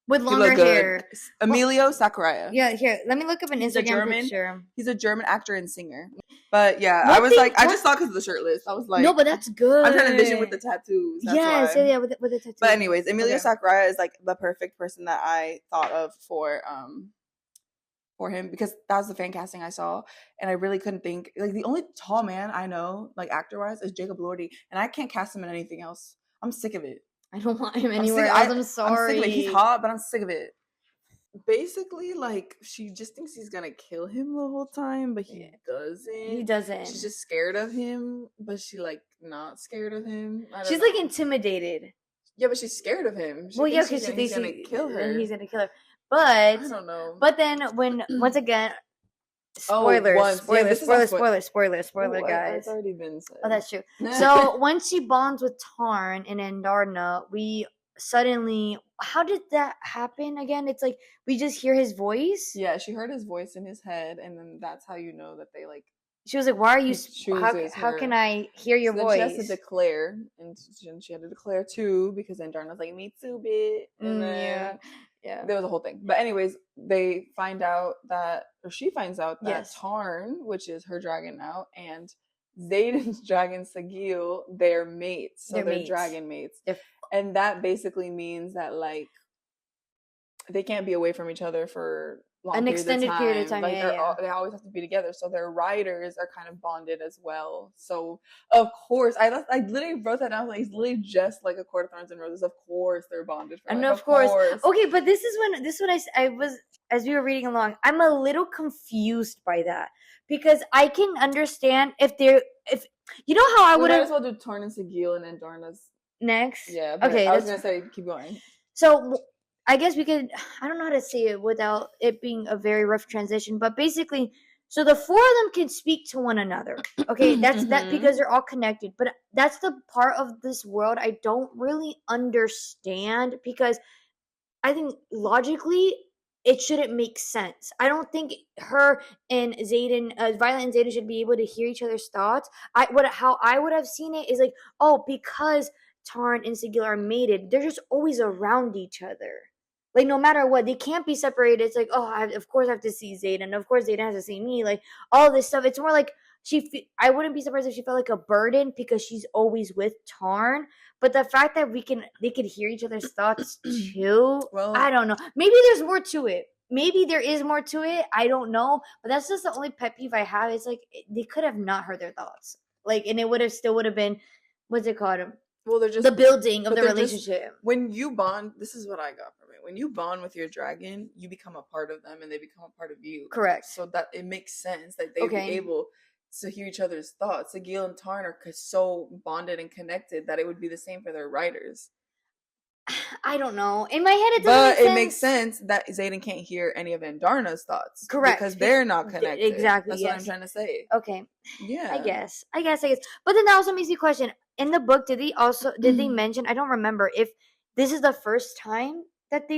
With longer hair. Emilio Sakurai. Yeah, here. Let me look up an Instagram picture. He's a German actor and singer. But yeah, I just saw because of the shirtless. I was like, no, but that's good. I'm trying to vision with the tattoos. Yes, yeah, with the tattoos. But anyways, Emilio Sakurai is like the perfect person that I thought of for him because that was the fan casting I saw, and I really couldn't think. Like the only tall man I know, like actor wise, is Jacob Lordy, and I can't cast him in anything else. I'm sick of it. I don't want him anywhere else. I'm sorry. I'm sick of it. He's hot, but I'm sick of it. Basically, like, she just thinks he's gonna kill him the whole time, but he doesn't. He doesn't. She's just scared of him, but she, like, not scared of him. She's, like, intimidated. Yeah, but she's scared of him. Well, yeah, because she thinks he's gonna kill her. And he's gonna kill her. But I don't know. But then once again, spoilers, guys. It's already been said. Oh, that's true. So once she bonds with Tarn and Andarna, we suddenly, how did that happen again? It's like we just hear his voice. Yeah, she heard his voice in his head, and then that's how you know that they like. She was like, "Why are you? How can I hear your voice?" Then she has to declare, and she had to declare too because Andarna's like, "Me too, bitch." And then, yeah, there was a whole thing. But anyways, she finds out that Tarn, which is her dragon now, and Zayden's dragon Sagil, they're mates. So they're dragon mates. And that basically means that like they can't be away from each other for an extended period of time. Like they always have to be together. So their riders are kind of bonded as well. So of course, I literally wrote that down. Like it's literally just like A Court of Thorns and Roses. Of course, they're bonded. And of course. Okay, but this is when I was, as we were reading along, I'm a little confused by that because I can understand if you know how I would have. Might as well do Tarn and Sagil and Andarna's. Next. Yeah. Okay. I was gonna say keep going. So I guess we could, I don't know how to say it without it being a very rough transition, but basically, so the four of them can speak to one another. Okay, that's that because they're all connected. But that's the part of this world I don't really understand, because I think logically it shouldn't make sense. I don't think her and Zayden, Violet and Zayden, should be able to hear each other's thoughts. How I would have seen it is like, oh, because Tarn and Sigil are mated, they're just always around each other. Like, no matter what, they can't be separated. It's like, oh, of course I have to see Zayden. Of course Zayden has to see me. Like, all this stuff. It's more like I wouldn't be surprised if she felt like a burden because she's always with Tarn. But the fact that they could hear each other's thoughts too. Well, I don't know. Maybe there's more to it. Maybe there is more to it. I don't know. But that's just the only pet peeve I have. It's like they could have not heard their thoughts. Like, and it would have been, what's it called? Well, they're just the building of the relationship. When you bond, this is what I got from it. When you bond with your dragon, you become a part of them, and they become a part of you. Correct. So that it makes sense that they'd be able to hear each other's thoughts. Sigil and Tarn are so bonded and connected that it would be the same for their writers. I don't know. In my head, it doesn't make sense. But it makes sense that Zayden can't hear any of Andarna's thoughts. Correct. Because they're not connected. Exactly. That's what I'm trying to say. Okay. Yeah. I guess. But then that also makes me question. In the book, did they mention, I don't remember, if this is the first time that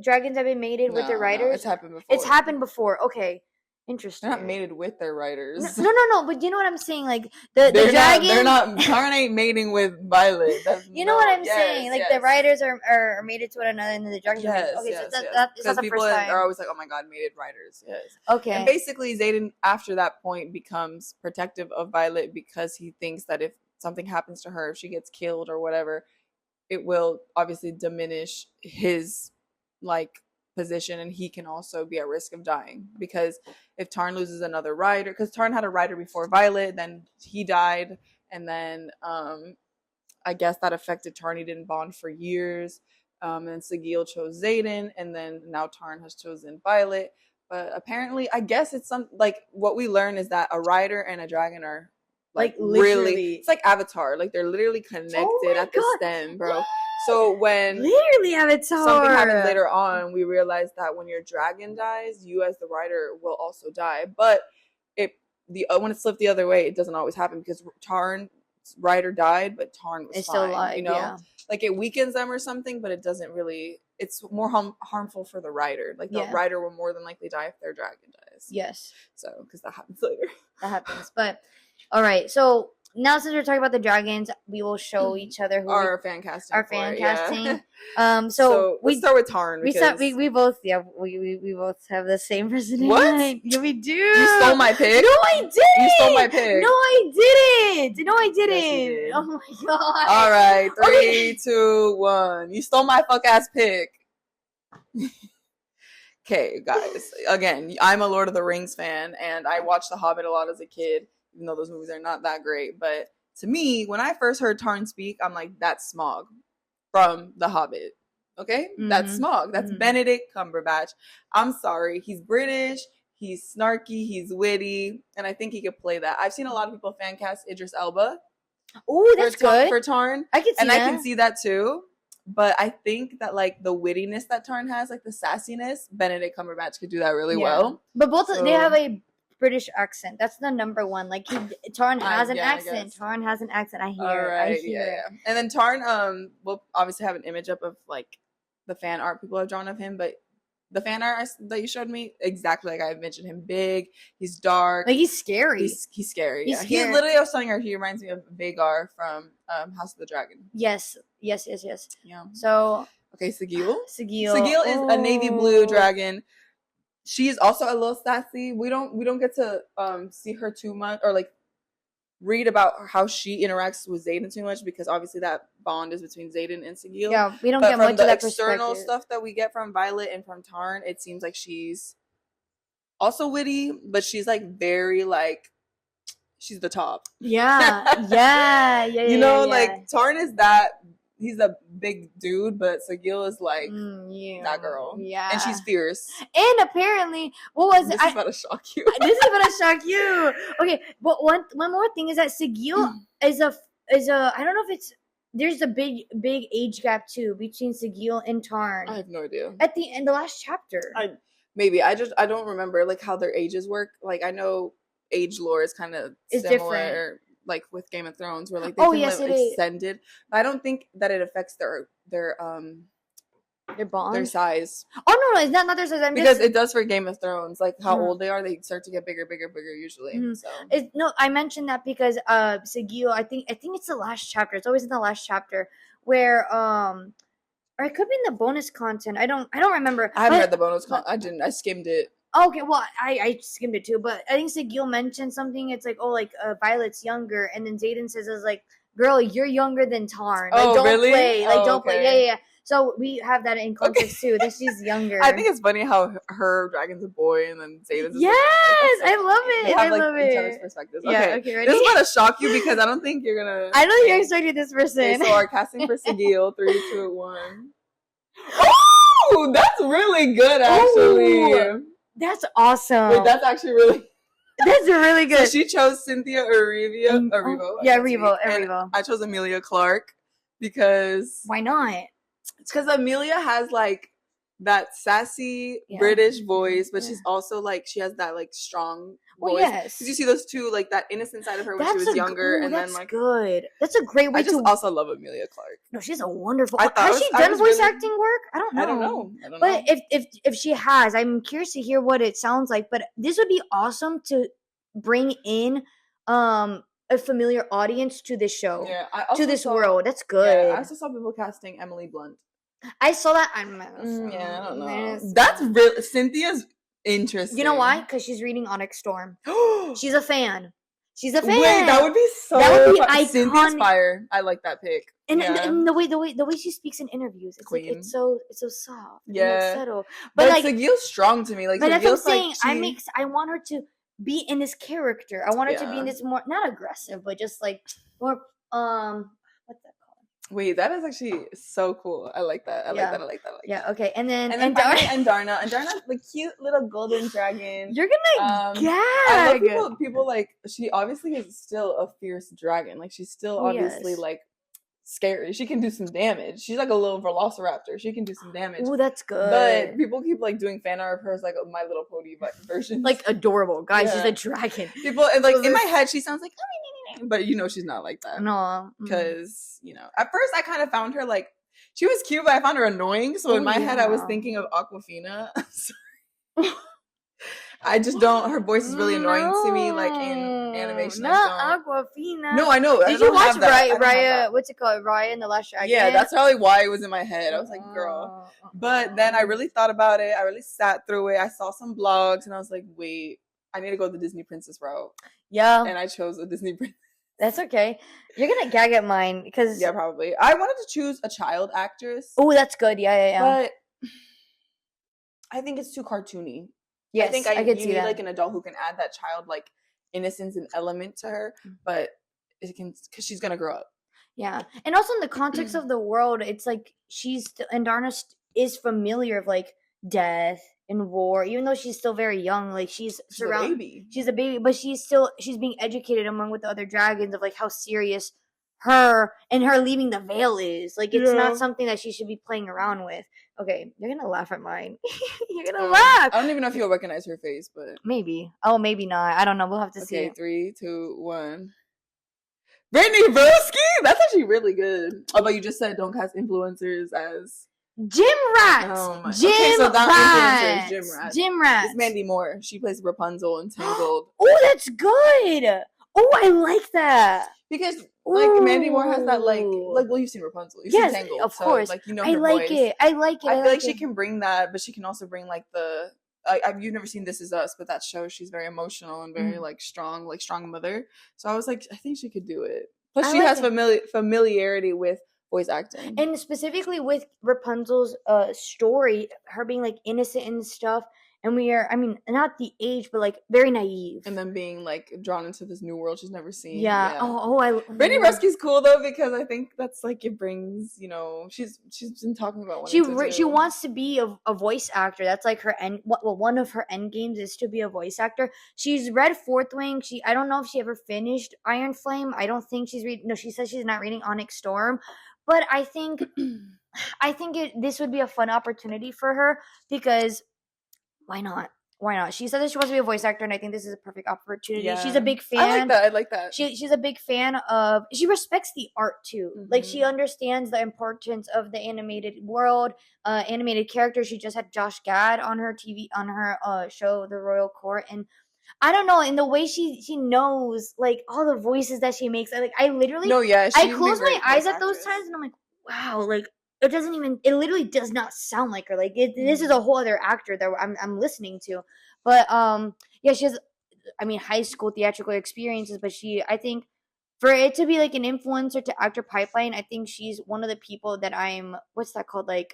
dragons have been mated with their writers? No, it's happened before. It's happened before. Okay. Interesting. They're not mated with their writers. No, but you know what I'm saying? Like, the dragon... They're not... Tarn ain't mating with Violet. You know what I'm saying? Like, the writers are mated to one another, and then the dragons are mated. Okay, so that's not the first time. Are always like, oh my god, mated writers. Yes. Okay. And basically, Zayden, after that point, becomes protective of Violet because he thinks that if something happens to her, if she gets killed or whatever, it will obviously diminish his, position, and he can also be at risk of dying, because if Tarn loses another rider, because Tarn had a rider before Violet, then he died, and then I guess that affected Tarn. He didn't bond for years, and then Sigil chose Zayden, and then now Tarn has chosen Violet. But apparently, I guess it's what we learn is that a rider and a dragon are really, it's like Avatar, they're literally connected at the stem, bro. So when literally Avatar, something happens later on, we realize that when your dragon dies, you as the rider will also die. But when it's flipped the other way, it doesn't always happen, because Tarn's rider died, but Tarn was still alive. You know, yeah. It weakens them or something, but it doesn't really. It's more harmful for the rider. The rider will more than likely die if their dragon dies. Yes. So because that happens later. That happens, but. All right, so now since we're talking about the dragons, we will show each other our fan casting. Yeah. So we start with Tarn. We both have the same personality. What? Yeah, we do. You stole my pick. No, I didn't. You stole my pick. No, I didn't. Yes, you did. Oh my god. All right, 3, 2, 1. You stole my fuck ass pick. Okay, guys. Again, I'm a Lord of the Rings fan, and I watched The Hobbit a lot as a kid, even though those movies are not that great. But to me, when I first heard Tarn speak, I'm like, that's Smaug from The Hobbit. Okay? Mm-hmm. That's Smaug. That's Benedict Cumberbatch. I'm sorry. He's British. He's snarky. He's witty. And I think he could play that. I've seen a lot of people fan cast Idris Elba. Oh, that's good. For Tarn. I can see that. And I can see that too. But I think that the wittiness that Tarn has, the sassiness, Benedict Cumberbatch could do that really well. But they have a British accent. That's the number one. Tarn has an accent. Tarn has an accent. I hear it. And then Tarn, we'll obviously have an image up of the fan art people have drawn of him, but the fan art that you showed me, exactly like I mentioned him. Big, he's dark. He's scary. He's scary. He literally, I was telling her, he reminds me of Vagar from House of the Dragon. Yes. Yeah. So okay, Sigil. Sigil is a navy blue dragon. She's also a little sassy. We don't get to see her too much, or read about how she interacts with Zayden too much, because obviously that bond is between Zayden and Sigil. Yeah, we don't get much of that perspective. From the external stuff that we get from Violet and from Tarn, it seems like she's also witty, but she's very she's the top. Yeah. You know, Tarn is that. He's a big dude, but Sigil is that girl. Yeah. And she's fierce. And apparently, what was this is about to shock you. This is about to shock you. Okay, but one more thing is that Sigil is a I don't know if it's there's a big age gap too between Sigil and Tarn. I have no idea. At the end, the last chapter. I don't remember like how their ages work. Like I know age lore is kind of similar, different. Like with Game of Thrones, where like they can live extended. But I don't think that it affects their bond, their size. Oh no, it's not their size. Because it does for Game of Thrones. Like how old they are, they start to get bigger usually. Mm-hmm. So I mentioned that because Sigil, I think it's the last chapter. It's always in the last chapter where or it could be in the bonus content. I don't remember. I haven't read the bonus content. I skimmed it. Okay, well, I skimmed it too, but I think Sigil mentioned something. It's like, Violet's younger, and then Xaden says, "Is like, girl, you're younger than Tarn. Like, don't really? play. Like, don't play. Yeah. So we have that in context too, that she's younger. I think it's funny how her dragon's a boy and then Xaden's yes, I love it. I love it. Each other's perspectives. Yeah, okay, ready? This is gonna shock you because I don't think you're gonna. I don't think you're expecting this person. Okay, so our casting for Sigil, 3, 2, 1. Oh, that's really good, actually. Ooh, that's awesome. Wait, that's actually really. That's really good. So she chose Cynthia Erivo. Erivo. I chose Amelia Clark because. Why not? It's because Amelia has like that sassy British voice, but she's also like she has that like strong voice. Yes. Did you see those two, like that innocent side of her when she was younger, and then like good. That's a great way. I just also love Amelia Clark. No, she's a wonderful. Has she done voice acting work? I don't know. But if she has, I'm curious to hear what it sounds like. But this would be awesome to bring in a familiar audience to this show, to this world. That's good. Yeah, I also saw people casting Emily Blunt. I saw that. I don't know. That's real. Cynthia's interesting. You know why? Because she's reading Onyx Storm. She's a fan. Wait, that would be so. That would be iconic. Cynthia's fire. I like that pick. And the way she speaks in interviews, it's so soft. Yeah, subtle. But like, Sigil's strong to me. Like, but that's what I'm saying. I want her to be in this character. I want her to be in this more not aggressive, but just like more what's that called? Wait, that is actually so cool. I like that. I like that. Yeah, okay. And then Darna, the cute little golden dragon. You're gonna gag. I love people like she obviously is still a fierce dragon. Like she's still obviously like scary. She can do some damage. She's like a little velociraptor. She can do some damage. Oh, that's good. But people keep like doing fan art of her as like a My Little Pony version. Like adorable. Guys, she's a dragon. People and like in my head she sounds like but she's not like that. No. Because, at first I kind of found her like she was cute, but I found her annoying. So in my head I was thinking of Aquafina. I just don't. Her voice is really annoying to me, like in animation. Not Aquafina. No, I know. Did you watch Raya? What's it called? Raya and the Last Dragon. Yeah, that's probably why it was in my head. I was like, girl. But then I really thought about it. I really sat through it. I saw some blogs, and I was like, wait, I need to go the Disney Princess route. Yeah. And I chose a Disney Princess. That's okay. You're gonna gag at mine because probably. I wanted to choose a child actress. Oh, that's good. Yeah. But I think it's too cartoony. Yes, I think I could see need that. Like an adult who can add that childlike innocence and element to her, but it can because she's gonna grow up. Yeah, and also in the context of the world, it's like and Darna is familiar of like death and war, even though she's still very young. Like she's a baby. She's a baby, but she's being educated among with the other dragons of like how serious her leaving the veil is. Like it's not something that she should be playing around with. Okay, you're gonna laugh at mine. You're gonna laugh. I don't even know if you'll recognize her face, but maybe. Oh, maybe not. I don't know. We'll have to see. Okay, 3, 2, 1. Brittany Broski. That's actually really good. Although you just said don't cast influencers as Gym Rats. Oh my. Gym Rats. It's Mandy Moore. She plays Rapunzel in Tangled. Oh, that's good. Oh, I like that. Because Mandy Moore has that well, you've seen Rapunzel. You've seen Tangled, of course. Her I like voice. it. I like it. I feel like she can bring that, but she can also bring like you've never seen This Is Us, but that show she's very emotional and very strong mother. So I was like, I think she could do it. Plus, she has familiarity with voice acting, and specifically with Rapunzel's story, her being like innocent and stuff, and we are, I mean, not the age, but like very naive, and then being like drawn into this new world she's never seen. Yeah. Brittany Rescue's cool though, because I think that's like, it brings, you know, she's been talking about she wants to be a voice actor. That's like her end. Well, one of her end games is to be a voice actor. She's read Fourth Wing. I don't know if she ever finished Iron Flame. I don't think she's reading. No, she says she's not reading Onyx Storm, but I think this would be a fun opportunity for her, because why not? Why not? She said that she wants to be a voice actor, and I think this is a perfect opportunity. Yeah. She's a big fan. I like that. She's a big fan of. She respects the art too. Mm-hmm. Like, she understands the importance of the animated world, animated characters. She just had Josh Gad on her show, The Royal Court, and I don't know. In the way she knows, like, all the voices that she makes. Like, I literally, I close my eyes at those times, and I'm like, wow, like. It literally does not sound like her. Like, this is a whole other actor that I'm listening to. But, yeah, she has, high school theatrical experiences, but I think for it to be like an influencer to actor pipeline, I think she's one of the people that what's that called? Like,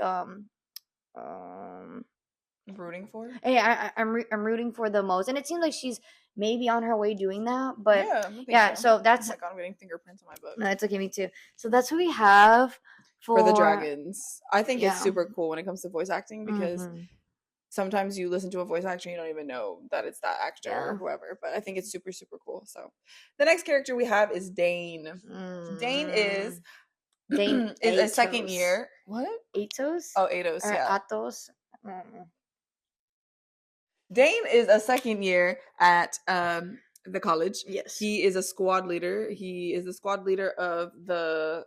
rooting for? Yeah, I'm rooting for the most. And it seems like she's maybe on her way doing that. But yeah, so that's. Oh my God, I'm getting fingerprints on my book. No, it's okay, me too. So that's what we have. For the dragons. I think it's super cool when it comes to voice acting, because sometimes you listen to a voice actor and you don't even know that it's that actor or whoever, but I think it's super, super cool. So the next character we have is Dane. Dane is a second year. What? Atos? Oh, Atos, or yeah. Atos. Dane is a second year at the college. Yes. He is a squad leader. He is the squad leader of the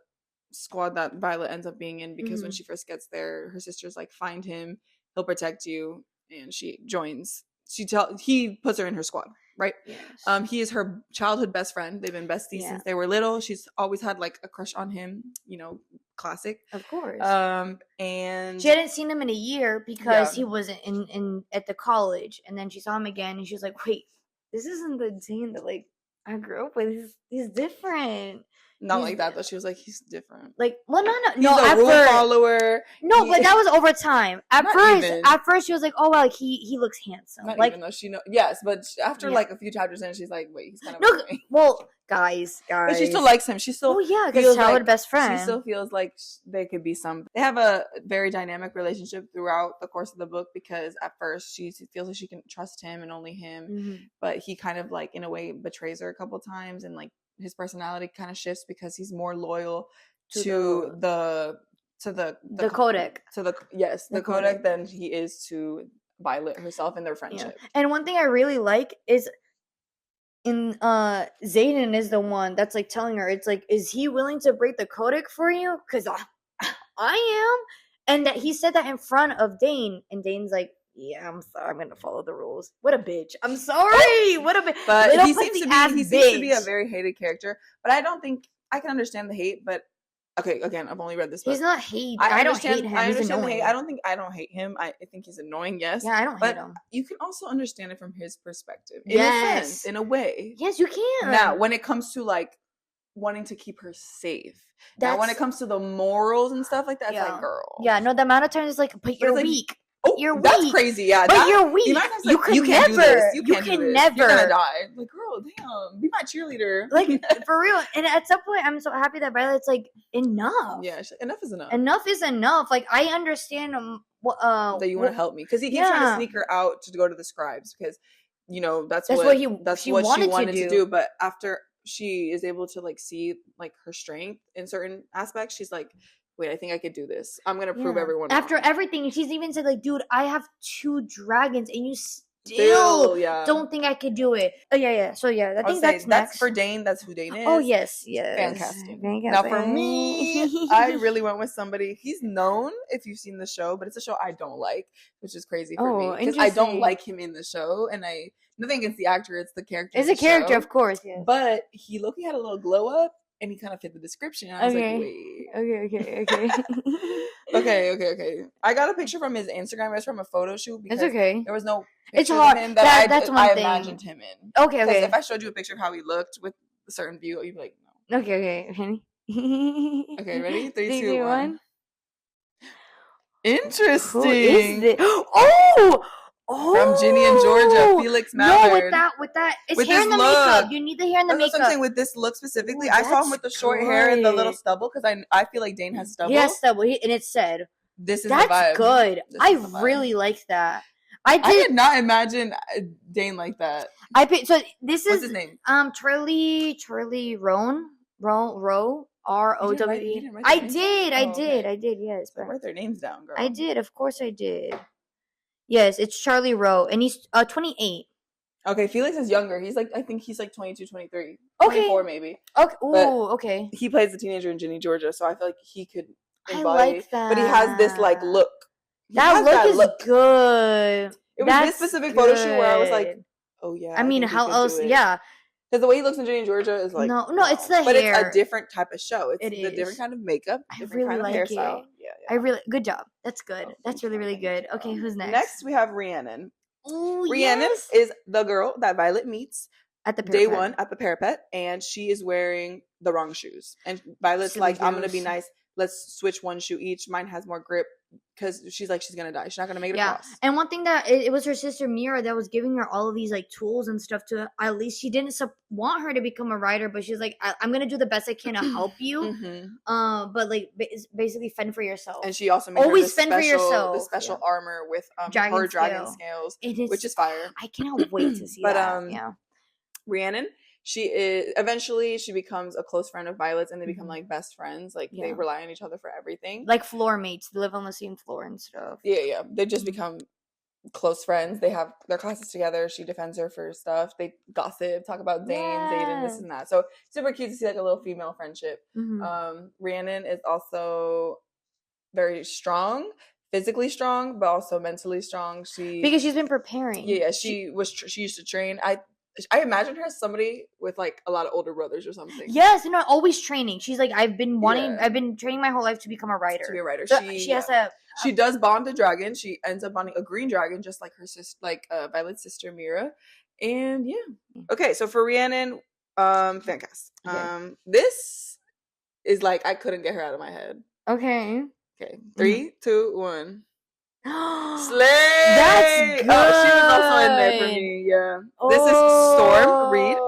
squad that Violet ends up being in, because when she first gets there, her sister's like, find him, he'll protect you, and she joins. He puts her in her squad, right? Yes. He is her childhood best friend. They've been besties since they were little. She's always had like a crush on him, you know, classic. Of course. And she hadn't seen him in a year because he was in at the college, and then she saw him again, and she was like, wait, this isn't the Dane that like I grew up with. He's different. Not like that though. She was like, he's different. Like, well, no. He's a rule follower. No, but that was over time. At first, she was like, oh well, like, he looks handsome. Not like, even though she know. Yes, but after like a few chapters in, she's like, wait, he's kind of well, guys. But she still likes him. She still. Oh yeah, because childhood best friend. She still feels like they could be some. They have a very dynamic relationship throughout the course of the book, because at first she feels like she can trust him and only him, but he kind of like in a way betrays her a couple times, and like his personality kind of shifts because he's more loyal to the Kodak. To the Kodak than he is to Violet herself and their friendship. Yeah. And one thing I really like is Xaden is the one that's like telling her, it's like, is he willing to break the Kodak for you? Because I am. And that he said that in front of Dane, and Dane's like, yeah, I'm sorry, I'm gonna follow the rules. What a bitch. I'm sorry. What a bitch. But he seems to be a very hated character. But I don't think I can understand the hate, but okay, again, I've only read this book. He's not hate. I don't hate him. I understand the hate. I don't hate him. I think he's annoying, yes. Yeah, I don't hate him. You can also understand it from his perspective. In a sense, in a way. Yes, you can. Now, when it comes to like wanting to keep her safe. Now, when it comes to the morals and stuff like that, it's like, girl. Yeah, no, the amount of times is like, but you're weak. Oh, you're that's weak. Crazy, yeah. But you're weak. You can't do this. You can never. You're gonna die. Like, girl, damn, be my cheerleader. Like, for real. And at some point, I'm so happy that Violet's like, enough. Yeah, enough is enough. Enough is enough. Like, I understand that you want to help me, because he keeps trying to sneak her out to go to the scribes, because you know that's what she wanted to do. But after she is able to like see like her strength in certain aspects, she's like, wait, I think I could do this. I'm going to prove everyone After wrong. Everything, she's even said, like, dude, I have 2 dragons, and you still don't think I could do it. Oh, yeah. So, I think that's next. For Dane. That's who Dane is. Oh, yes. Fantastic. Now, for me, I really went with somebody. He's known, if you've seen the show, but it's a show I don't like, which is crazy for me. Because I don't like him in the show, and nothing against the actor, it's the character. It's a character, of course, yes. But he low-key had a little glow-up, and he kind of fit the description. I was like, wait. Okay. I got a picture from his Instagram. It's from a photo shoot. Because there was no picture of him that that's I imagined him in. Okay. If I showed you a picture of how he looked with a certain view, you'd be like, no. Okay. Okay, ready? 3, 2, 1. Interesting. Who is this? from Ginny and Georgia, Felix Mallard. No, with that, it's hair in the makeup. You need the hair in the makeup. That's what I'm saying. With this look specifically, I saw him with the short hair and the little stubble because I feel like Dane has stubble. He has stubble, and it said, "This is the vibe." That's good. I really like that. I did not imagine Dane like that. So this is what's his name? Charlie Rowe. R-O-W-E. I did. Yes, but write their names down, girl. I did. Of course, I did. Yes, it's Charlie Rowe, and he's 28. Okay, Felix is younger. He's like, I think he's like 22, 23. Okay. 24 maybe. Okay. Ooh, okay. He plays the teenager in Ginny Georgia, so I feel like he could embody. I like that. But he has this like look. That look is good. It was this specific photo shoot where I was like, oh yeah. I mean, how else? Yeah. Because the way he looks in Ginny Georgia is like no, it's the hair. But it's a different type of show. It's a different kind of makeup, different kind of hairstyle. Yeah. Good job. That's good. That's really, really good. Okay, who's next? Next we have Rhiannon. Oh, Rhiannon is the girl that Violet meets at the parapet. Day one at the parapet, and she is wearing the wrong shoes. And Violet's like, I'm gonna be nice. Let's switch one shoe each. Mine has more grip. Because she's like, she's gonna die. She's not gonna make it across. And one thing that it was her sister Mira that was giving her all of these like tools and stuff to at least she didn't want her to become a writer, but she's like, I'm gonna do the best I can to help you. But like basically fend for yourself. And she also made always fend for yourself. The special armor with her dragon scales, which is fire. I cannot wait to see that. Rhiannon. Eventually she becomes a close friend of Violet's, and they become like best friends. Like they rely on each other for everything. Like floor mates. They live on the same floor and stuff. Yeah. They just become close friends. They have their classes together. She defends her for stuff. They gossip, talk about Dane, Zayden, this and that. So super cute to see like a little female friendship. Rhiannon is also very strong. Physically strong, but also mentally strong. Because she's been preparing. Yeah, she used to train. I imagine her as somebody with like a lot of older brothers or something. Yes, always training. She's like, I've been training my whole life to become a writer. To be a writer. So she does bond a dragon. She ends up bonding a green dragon, just like her sister, Violet's sister Mira. And okay. So for Rhiannon, fan cast. This is like I couldn't get her out of my head. Okay. 3, 2, 1. Slay! That's good. Oh, she was also in there for me. Yeah. This is Storm Reed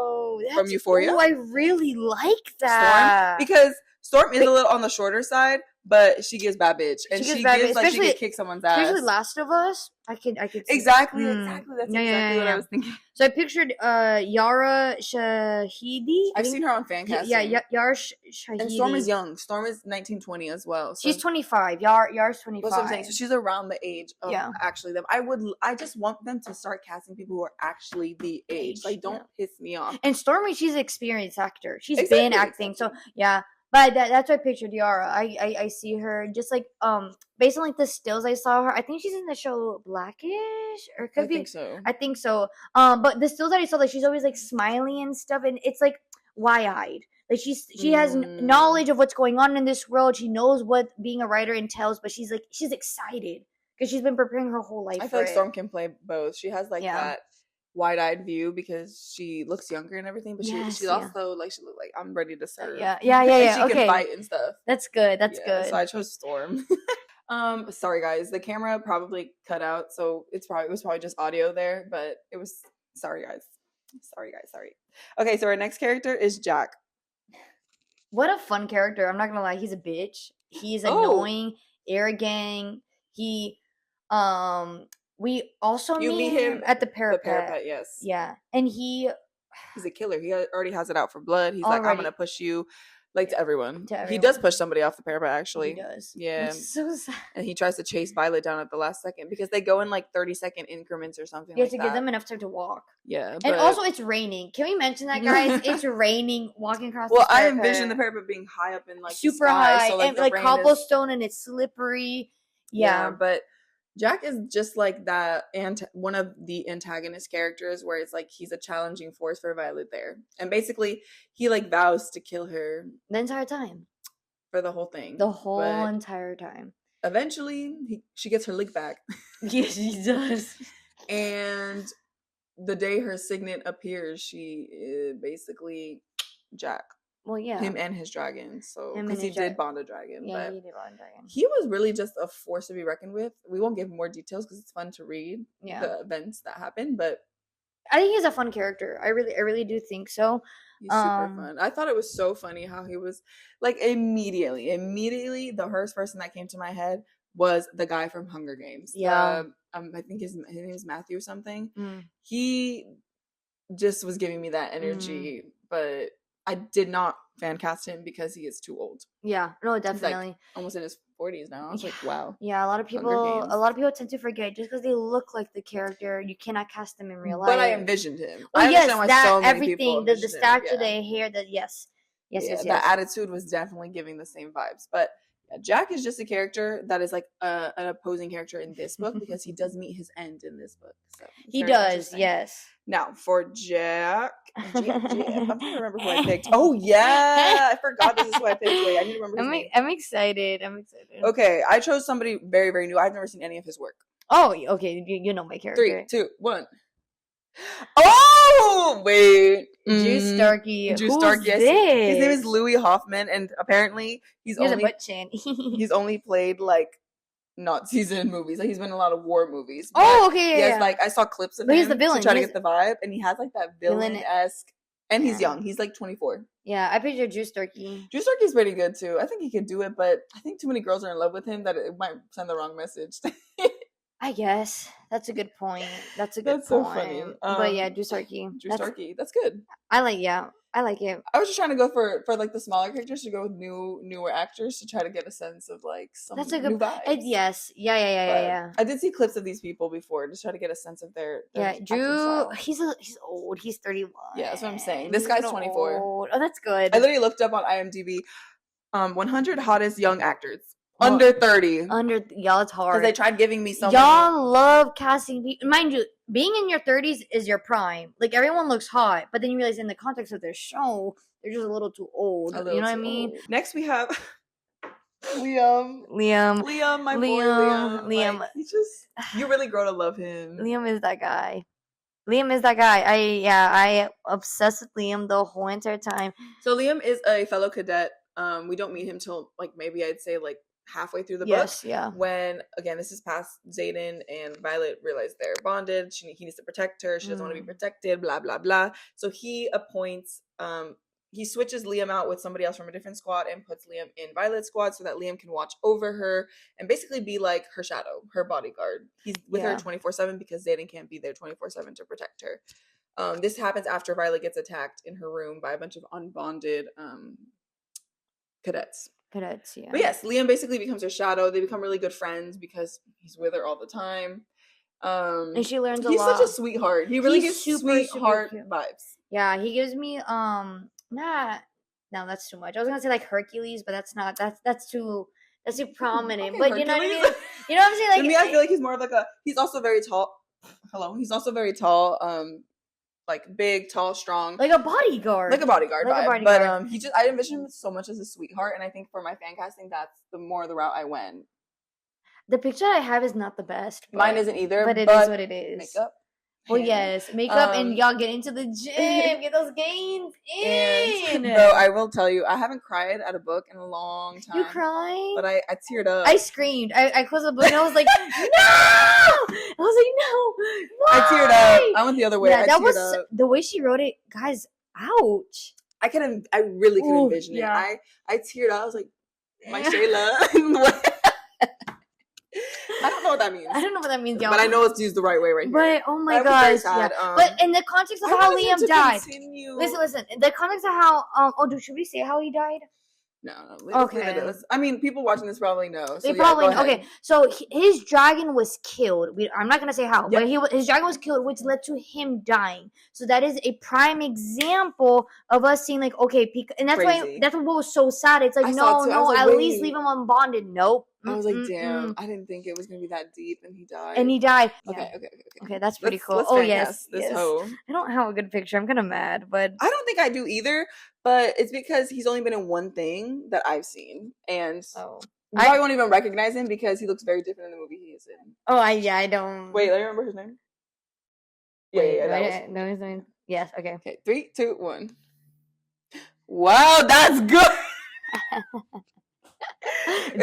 from Euphoria. Oh, I really like that. Storm, because Storm is a little on the shorter side, but she gives bad bitch, and she gives like she could kick someone's ass. Especially Last of Us, I could see exactly. That's exactly what I was thinking. So I pictured Yara Shahidi. I've seen her on fan casting. Yeah, Yara Shahidi. And Storm is young. Storm is 1920 as well. So. She's 25. Yara's 25. That's what I'm saying. So she's around the age of actually them. I just want them to start casting people who are actually the age. Like, don't piss me off. And Stormy, she's an experienced actor. She's been acting. So yeah. But that's what I pictured Yara. I see her just like based on like the stills I saw her. I think she's in the show Blackish or could be. I think so. But the stills that I saw, like she's always like smiling and stuff, and it's like wide-eyed. Like she has knowledge of what's going on in this world. She knows what being a writer entails, but she's excited because she's been preparing her whole life. I feel like Storm can play both. She has like that wide-eyed view because she looks younger and everything, but she's also like she look like I'm ready to serve. Yeah. She can fight and stuff. That's good. That's good. So I chose Storm. Sorry guys, the camera probably cut out, so it was probably just audio there, but it was sorry guys. Okay, so our next character is Jack. What a fun character! I'm not gonna lie, he's a bitch. He's annoying, arrogant. We also meet him at the parapet. The parapet, yes. Yeah. And he's a killer. He already has it out for blood. He's like, I'm going to push you to everyone. He does push somebody off the parapet, actually. He does. Yeah. It's so sad. And he tries to chase Violet down at the last second because they go in like 30-second increments or something like that. You have to give them enough time to walk. Yeah. And also, it's raining. Can we mention that, guys? It's raining walking across the parapet. Well, I envision the parapet being high up in like super the sky, high. so, like, and like cobblestone and it's slippery. Yeah. But Jack is just like that, and one of the antagonist characters where it's like he's a challenging force for Violet there. And basically, he like vows to kill her. The entire time. For the whole thing. The whole entire time. Eventually, she gets her lick back. Yes, she does. And the day her signet appears, she basically Jack. Well, yeah. Him and his dragon. So, because he did bond a dragon. Yeah, but he did bond a dragon. He was really just a force to be reckoned with. We won't give more details because it's fun to read the events that happened, but I think he's a fun character. I really do think so. He's super fun. I thought it was so funny how he was like immediately the first person that came to my head was the guy from Hunger Games. Yeah. I think his name is Matthew or something. He just was giving me that energy, but I did not fan cast him because he is too old. Yeah, no, definitely. He's like almost in his 40s now. I was like, wow. Yeah, a lot of people tend to forget just because they look like the character, you cannot cast them in real life. But I envisioned him. Well, yes, that everything, the stature, the hair, yes. The attitude was definitely giving the same vibes. But Jack is just a character that is like an opposing character in this book because he does meet his end in this book. So he does, yes. Now for Jack, I'm trying to remember who I picked. Oh yeah, I forgot this is who I picked. Wait, I need to remember his name. I'm excited. Okay, I chose somebody very, very new. I've never seen any of his work. Oh, okay. You know my character. 3, 2, 1. Oh wait, Drew Starkey. Drew Starkey. Yes. His name is Louis Hoffman, and apparently he's only played like Nazis in movies. Like he's been in a lot of war movies. Oh, okay. Yes, like I saw clips of him. He's the villain. To try to get the vibe, and he has like that villain-esque. And he's young. He's like 24. Yeah, I picture Drew Starkey. Drew Starkey's pretty good too. I think he could do it, but I think too many girls are in love with him that it might send the wrong message. I guess that's a good point. That's so funny. But yeah, Drew Starkey. Starkey. That's good. I like it. I was just trying to go for like the smaller characters to go with newer actors to try to get a sense of like some new vibes. Yes. Yeah. I did see clips of these people before to try to get a sense of their Drew. He's old. He's 31. Yeah, that's what I'm saying. This guy's 24. Old. Oh, that's good. I literally looked up on IMDb 100 hottest young actors. Under 30. Y'all, it's hard. Because they tried giving me some. Y'all love casting people. Mind you, being in your 30s is your prime. Like, everyone looks hot. But then you realize in the context of their show, they're just a little too old. You know what I mean? Old. Next, we have Liam, my boy Liam. Like, you really grow to love him. Liam is that guy. I obsessed with Liam the whole entire time. So Liam is a fellow cadet. We don't meet him till like maybe I'd say like halfway through the book. Yeah. When again, this is past Xaden and Violet realize they're bonded. He needs to protect her. She doesn't want to be protected. Blah blah blah. So he appoints. He switches Liam out with somebody else from a different squad and puts Liam in Violet's squad so that Liam can watch over her and basically be like her shadow, her bodyguard. He's with her 24/7 because Xaden can't be there 24/7 to protect her. This happens after Violet gets attacked in her room by a bunch of unbonded cadets, yeah. But yes, Liam basically becomes her shadow. They become really good friends because he's with her all the time. And she learns a lot. He's such a sweetheart. He really gives sweetheart vibes. Yeah, he gives me no, that's too much. I was gonna say like Hercules, but that's not. That's too prominent. But Hercules. You know what I mean? You know what I'm saying? Like to me, I feel like he's more of like he's also very tall. He's also very tall. Like big, tall, strong, like a bodyguard, vibe. But I envision him so much as a sweetheart, and I think for my fan casting, that's the route I went. The picture I have is not the best. Mine isn't either, but it is what it is. Makeup. Well, yes, makeup, and y'all get into the gym, get those gains in. Though I will tell you, I haven't cried at a book in a long time. You cried? But I teared up. I screamed. I closed the book and I was like, no! I was like, no! Why? I teared up. I went the other way. Yeah, that was the way she wrote it, guys. Ouch! I really could envision it. I teared up. I was like, my Shayla. I don't know what that means. Y'all. But I know it's used the right way right here. But oh my gosh, yeah. But in the context of how Liam died, listen. In the context of how should we say how he died? No. Okay. I mean, people watching this probably know. So they probably know. Okay. So his dragon was killed. I'm not gonna say how, but his dragon was killed, which led to him dying. So that is a prime example of us seeing like, okay, and that's why what was so sad. It's like no, at least leave him unbonded. Nope. I was like, damn, I didn't think it was going to be that deep, and he died. Okay, that's pretty cool. Yes. I don't have a good picture. I'm kind of mad, but I don't think I do either, but it's because he's only been in one thing that I've seen, and I won't even recognize him because he looks very different in the movie he is in. I don't. Wait, let me remember his name. No, his name. Yes, okay. Okay, 3, 2, 1. Wow, that's good.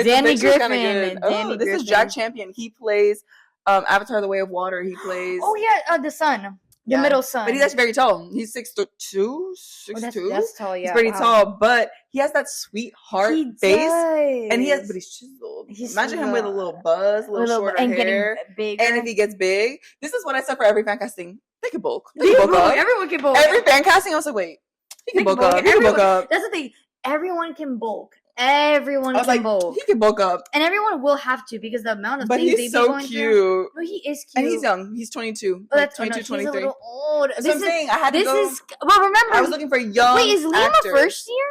Danny Griffin. This is Jack Champion. He plays Avatar: The Way of Water. He plays. Oh yeah, the son. The middle son. But he's actually very tall. He's 6'2", 6'2". That's tall, yeah. He's pretty tall, but he has that sweetheart face. And but he's chiseled. Imagine him with a little buzz, a little shorter hair. And if he gets big, this is what I said for every fan casting. They can bulk. They can bulk up. Everyone can bulk. Every fan casting, I was like, wait, he can bulk up. He can bulk up. That's the thing. Everyone can bulk. Everyone can bulk. He can bulk up. And everyone will have to because the amount of things they've been going through. No, he is cute. And he's young. He's 22. Oh, that's 22, 23. He's a little old. That's what I'm saying. I had to go. Well, remember. I was looking for a young Wait, is Liam actor. a first year?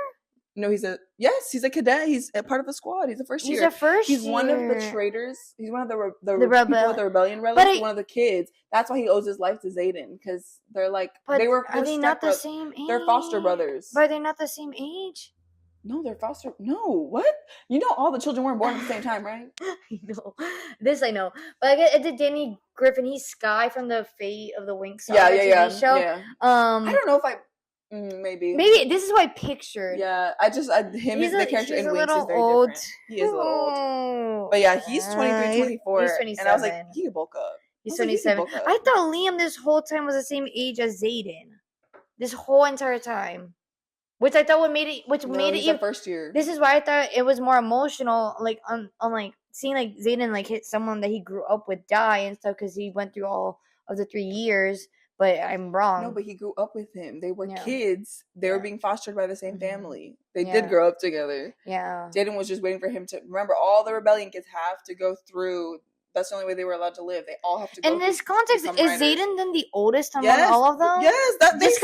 No, he's a cadet. He's a part of the squad. He's a first year. He's a first year. He's one of the traitors. He's one of the people with the rebellion relics. He's one of the kids. That's why he owes his life to Xaden because they're like are they not the same age? They're foster brothers. But they're not the same age. No, they're foster. No, what? You know, all the children weren't born at the same time, right? I know. This I know. But I did Danny Griffin. He's Sky from the Fate of the Winx TV show. Yeah. I don't know if I. Maybe this is what I pictured. Yeah, him as the character in Winx is very old. different. He is a little old. But yeah, he's 23, 24. He's 27. And I was like, he can bulk up. He's 27. I thought Liam this whole time was the same age as Xaden. This whole entire time. Which I thought made it even first year. This is why I thought it was more emotional, like on like seeing like Xaden like hit someone that he grew up with die and stuff because he went through all of the 3 years. But I'm wrong. No, but he grew up with him. They were kids. They were being fostered by the same family. They did grow up together. Yeah. Xaden was just waiting for him to remember. All the rebellion kids have to go through. That's the only way they were allowed to live. They all have to go. In this context, is Xaden then the oldest among all of them? Yes, just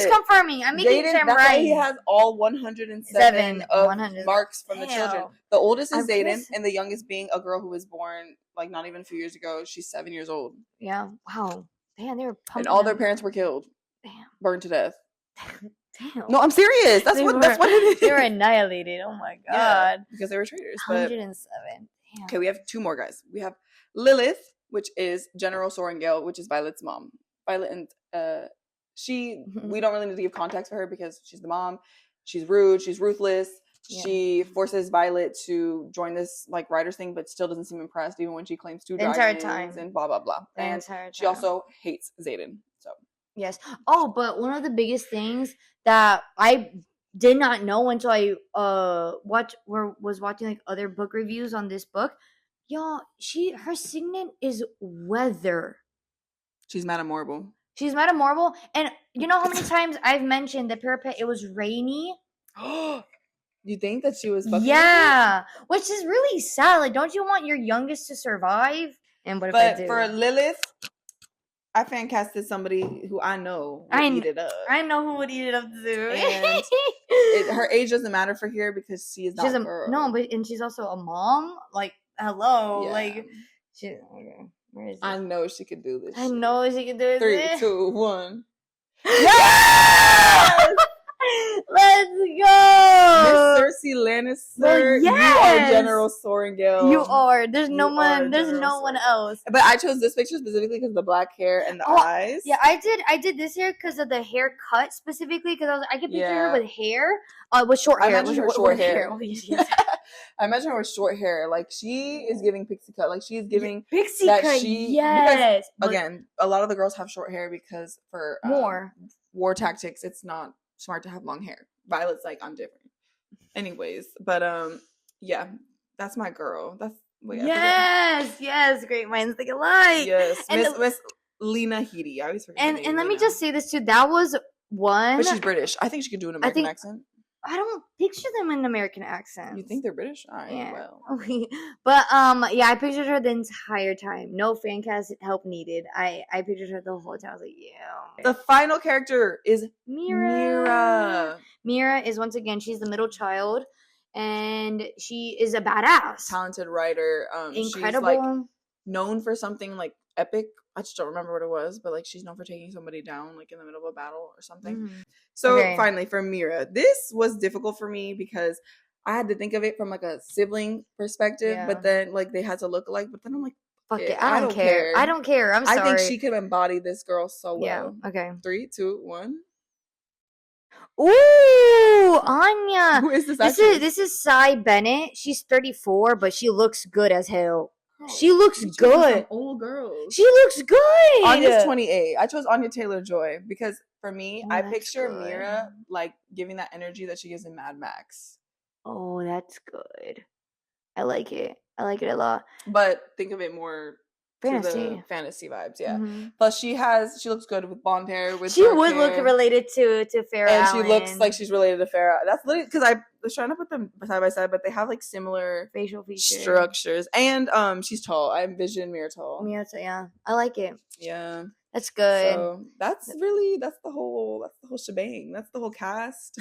confirming. I'm making sure I'm right. He has all 107 marks from the children. The oldest is Xaden, and the youngest being a girl who was born like not even a few years ago. She's 7 years old. Yeah. Wow. Damn, they were pumping. And all their parents were killed. Damn. Burned to death. Damn. No, I'm serious. That's what it is. They were annihilated. Oh my god. Yeah, because they were traitors. 107. Damn. Okay, we have 2 more guys. We have Lilith, which is General Sorengale, which is Violet's mom. Violet and we don't really need to give context for her because she's the mom. She's rude. She's ruthless. Yeah. She forces Violet to join this like writers thing, but still doesn't seem impressed even when she claims 2 dragons and blah blah blah. And she also hates Xaden. So yes. Oh, but one of the biggest things that I did not know until I was watching like other book reviews on this book. Y'all, her signet is weather. She's Madame Morrible. She's Madame Morrible, and you know how many times I've mentioned that Parapet it was rainy. You think that she was fucking which is really sad. Like, don't you want your youngest to survive? And what if I do? For Lilith, I fan casted somebody who I know would eat it up. I know who would eat it up too. And her age doesn't matter for here because she is not a girl. No, and she's also a mom. Like, hello, like she. Okay, where is it? I know she could do this. I know she could do this. 3, 2, 1. Yes! Let's go, Miss Cersei Lannister. You are General Sorengale. You are. There's no one else. But I chose this picture specifically because of the black hair and the eyes. Yeah, I did this hair because of the haircut specifically because I could picture her with hair, with short hair. I imagine her with short hair. I imagine her with short hair. Like she is giving pixie cut. Like she's giving pixie cut. Yes. Because, again, a lot of the girls have short hair because for war tactics, it's not smart to have long hair. Violet's like, I'm different. Anyways, but yeah, that's my girl. That's yes, great minds think alike. Yes, Miss Lena Headey. I always forget. And let me just say this too. That was one. But she's British. I think she could do an American accent. I don't picture them in an American accent. You think they're British? All right, well. But yeah, I pictured her the entire time. No fan cast help needed. I pictured her the whole time. I was like, yeah. The final character is Mira. Mira is once again, she's the middle child, and she is a badass, talented writer. Incredible. She's like known for something like epic. I just don't remember what it was, but like she's known for taking somebody down like in the middle of a battle or something. Mm-hmm. So finally, for Mira, this was difficult for me because I had to think of it from like a sibling perspective, but then like they had to look alike. But then I'm like, fuck it, I don't care. I don't care. I'm sorry. I think she could embody this girl so well. Yeah. Okay. 3, 2, 1. Ooh, Anya. Who is this actress? This is Cy Bennett. She's 34, but she looks good as hell. She looks good. Old girls. She looks good. Anya's 28. I chose Anya Taylor-Joy because for me, I picture good. Mira like giving that energy that she gives in Mad Max. Oh, that's good. I like it. I like it a lot. But think of it more fantasy vibes, yeah. Mm-hmm. Plus she looks good with blonde hair. With she would look related to Farrah and Allen. she looks like she's related to Farrah. That's literally because I was trying to put them side by side, but they have like similar facial features, structures, and she's tall. I envision Mira tall. Mira, yeah, I like it. Yeah. That's good. So that's the whole shebang. That's the whole cast.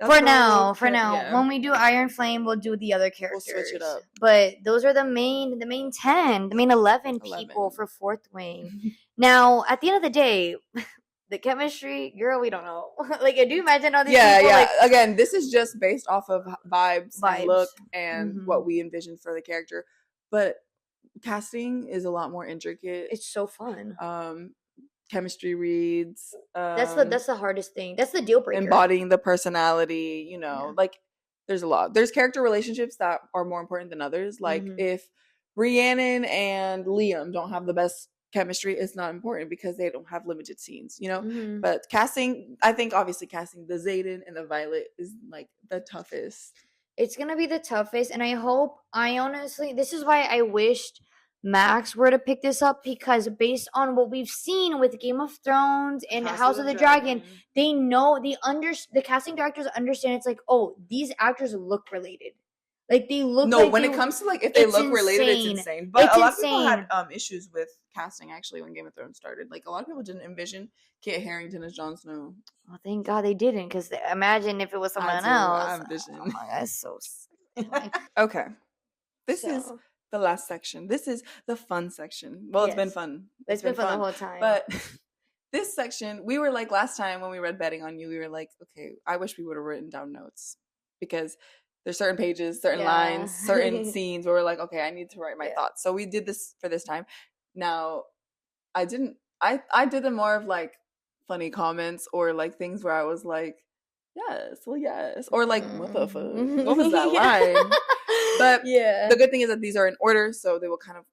for now. Yeah. When we do Iron Flame, we'll do the other characters. We'll switch it up. But those are the main 10, the main 11 people for Fourth Wing. Now, at the end of the day, the chemistry, girl, we don't know. Like, do you imagine all these people? Yeah. Like, again, this is just based off of vibes. And look, and what we envision for the character. But casting is a lot more intricate. It's so fun. Chemistry reads. That's the hardest thing. That's the deal breaker. Embodying the personality, like there's a lot. There's character relationships that are more important than others. Like if Rhiannon and Liam don't have the best chemistry, it's not important because they don't have limited scenes, But casting, I think obviously casting the Xaden and the Violet is like the toughest. It's gonna be the toughest, and I honestly, this is why I wished Max were to pick this up, because based on what we've seen with Game of Thrones and House of the Dragon, they know the casting directors understand. It's like, oh, these actors look related. Like they look. No, when it comes to like if they look related, it's insane. But a lot of people had issues with casting actually when Game of Thrones started. Like a lot of people didn't envision Kit Harington as Jon Snow. Well, thank God they didn't, because imagine if it was someone else. I envision. Oh, that's so sick. Okay, this is the last section. This is the fun section. Well, it's been fun. It's been fun the whole time. But this section, we were like last time when we read Betting on You, we were like, okay, I wish we would have written down notes, because there's certain pages, certain lines, certain scenes where we're like, okay, I need to write my thoughts. So we did this for this time. Now, I did them more of like funny comments or like things where I was like, yes, or like, what the fuck? What was that line? But the good thing is that these are in order, so they will kind of